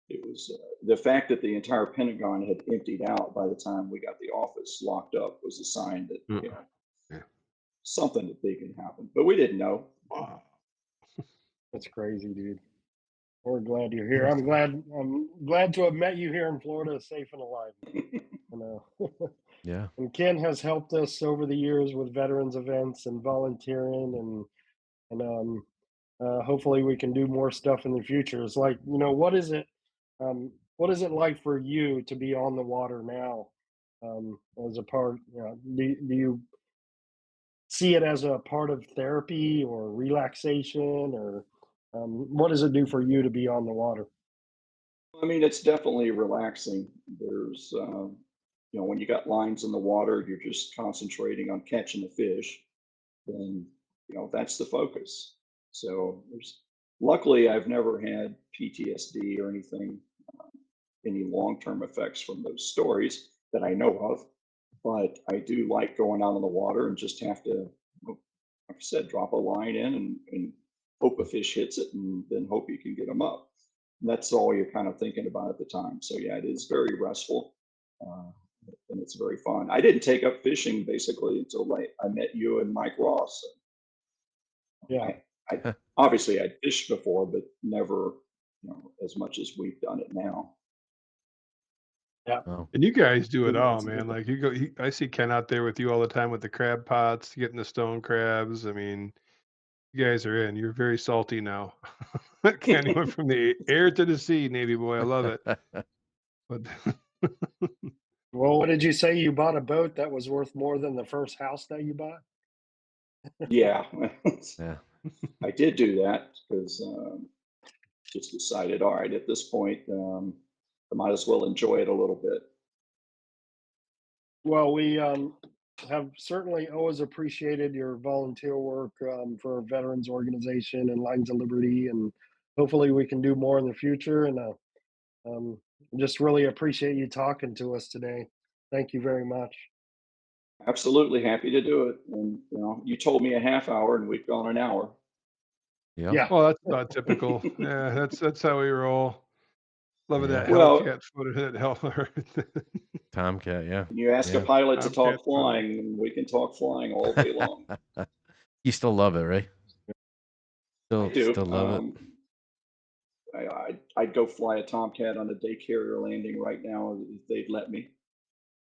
It was the fact that the entire Pentagon had emptied out by the time we got the office locked up was a sign that Yeah. something big had happened, but we didn't know. Wow. That's crazy, dude. We're glad you're here. I'm glad to have met you here in Florida, safe and alive. Yeah. And Ken has helped us over the years with veterans events and volunteering, and hopefully we can do more stuff in the future. It's like, what is it? What is it like for you to be on the water now? As a part, do you see it as a part of therapy or relaxation, or what does it do for you to be on the water? I mean, it's definitely relaxing. There's, when you got lines in the water, you're just concentrating on catching the fish. Then, that's the focus. So luckily, I've never had PTSD or anything, any long-term effects from those stories that I know of. But I do like going out on the water and just have to, like I said, drop a line in and hope a fish hits it and then hope you can get them up. And that's all you're kind of thinking about at the time. So yeah, it is very restful, uh, and it's very fun. I didn't take up fishing basically until I met you and Mike Ross. Yeah. I obviously I'd fished before, but never, as much as we've done it now. Oh. And you guys do it all, It's man. different. Like I see Ken out there with you all the time with the crab pots, getting the stone crabs. I mean, you guys are in. You're very salty now. Ken, you went from the air to the sea, Navy boy. I love it. But Well, what did you say? You bought a boat that was worth more than the first house that you bought? Yeah, Yeah. I did do that because just decided, all right, at this point, I might as well enjoy it a little bit. Well, we have certainly always appreciated your volunteer work for our veterans organization and Lines of Liberty, and hopefully we can do more in the future. And um, just really appreciate you talking to us today. Thank you very much. Absolutely happy to do it. And you told me a half hour, and we've gone an hour. Yeah. Yeah. well, that's about typical. Yeah, that's how we roll. Loving Yeah. that Well, Hellcat photo, that hell, Tomcat. Yeah. you ask a Yeah. pilot to Tomcat talk photo. flying, and we can talk flying all day long. You still love it, right? I Still do. love it. I'd go fly a Tomcat on a day carrier landing right now if they'd let me.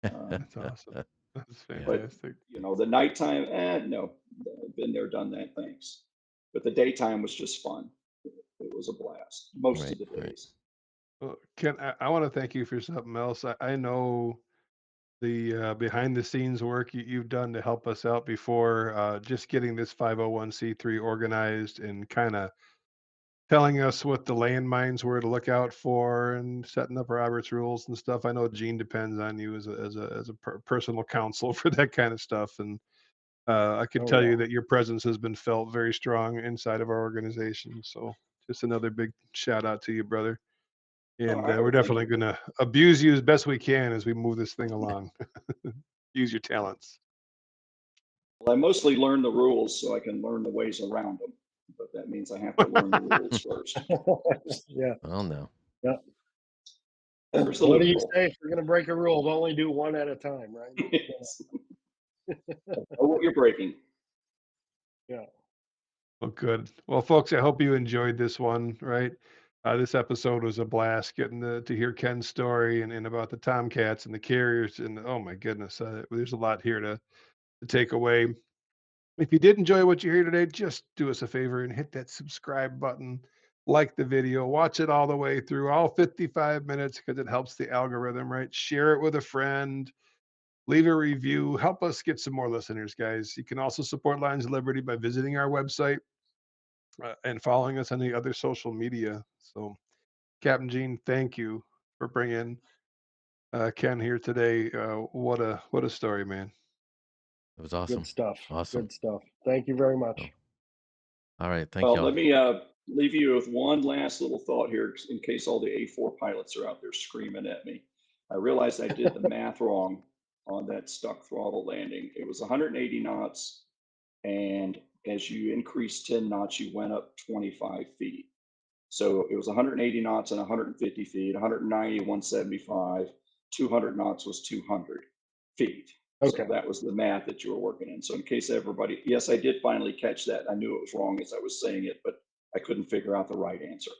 That's awesome. That's Yeah. But fantastic. the nighttime, no, I've been there, done that. Thanks. But the daytime was just fun. It was a blast most Right. of the Right. days. Well, Ken, I want to thank you for something else. I know the behind the scenes work you've done to help us out before, just getting this 501c3 organized and kind of telling us what the landmines were to look out for and setting up Robert's rules and stuff. I know Gene depends on you as a personal counsel for that kind of stuff, and I can Oh, tell yeah. you that your presence has been felt very strong inside of our organization. So just another big shout out to you, brother. Oh, And I we're thank definitely you. going to abuse you as best we can as we move this thing along. Use your talents. Well, I mostly learn the rules so I can learn the ways around them, but that means I have to learn the rules first. Yeah. Well, no. Yeah. There's the What do you loophole. say? If you're going to break a rule, only do one at a time, right? Yes. Know what you're breaking. Yeah. Well, good. Well, folks, I hope you enjoyed this one, right? This episode was a blast getting to hear Ken's story and about the Tomcats and the carriers. And oh my goodness, there's a lot here to take away. If you did enjoy what you hear today, just do us a favor and hit that subscribe button, like the video, watch it all the way through, all 55 minutes, because it helps the algorithm, right? Share it with a friend, leave a review, help us get some more listeners, guys. You can also support Lines of Liberty by visiting our website and following us on the other social media. So, Captain Gene, thank you for bringing Ken here today. What a story, man. It was awesome. Good stuff. Awesome. Good stuff. Thank you very much. Oh, all right. Thank Well, y'all. let me leave you with one last little thought here in case all the A4 pilots are out there screaming at me. I realized I did the math wrong on that stuck throttle landing. It was 180 knots, and as you increased 10 knots, you went up 25 feet. So it was 180 knots and 150 feet, 190, 175, 200 knots was 200 feet. So Okay. that was the math that you were working in. So in case everybody, yes, I did finally catch that. I knew it was wrong as I was saying it, but I couldn't figure out the right answer.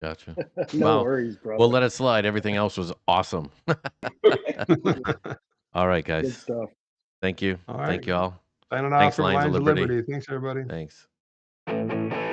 Gotcha. No Well, worries, brother. we'll let it slide. Everything else was awesome. All right, Good guys. stuff. Thank you. All right. Thank you all. Signing off Thanks, from Lines of Lines of Liberty. Liberty. Thanks, everybody. Thanks.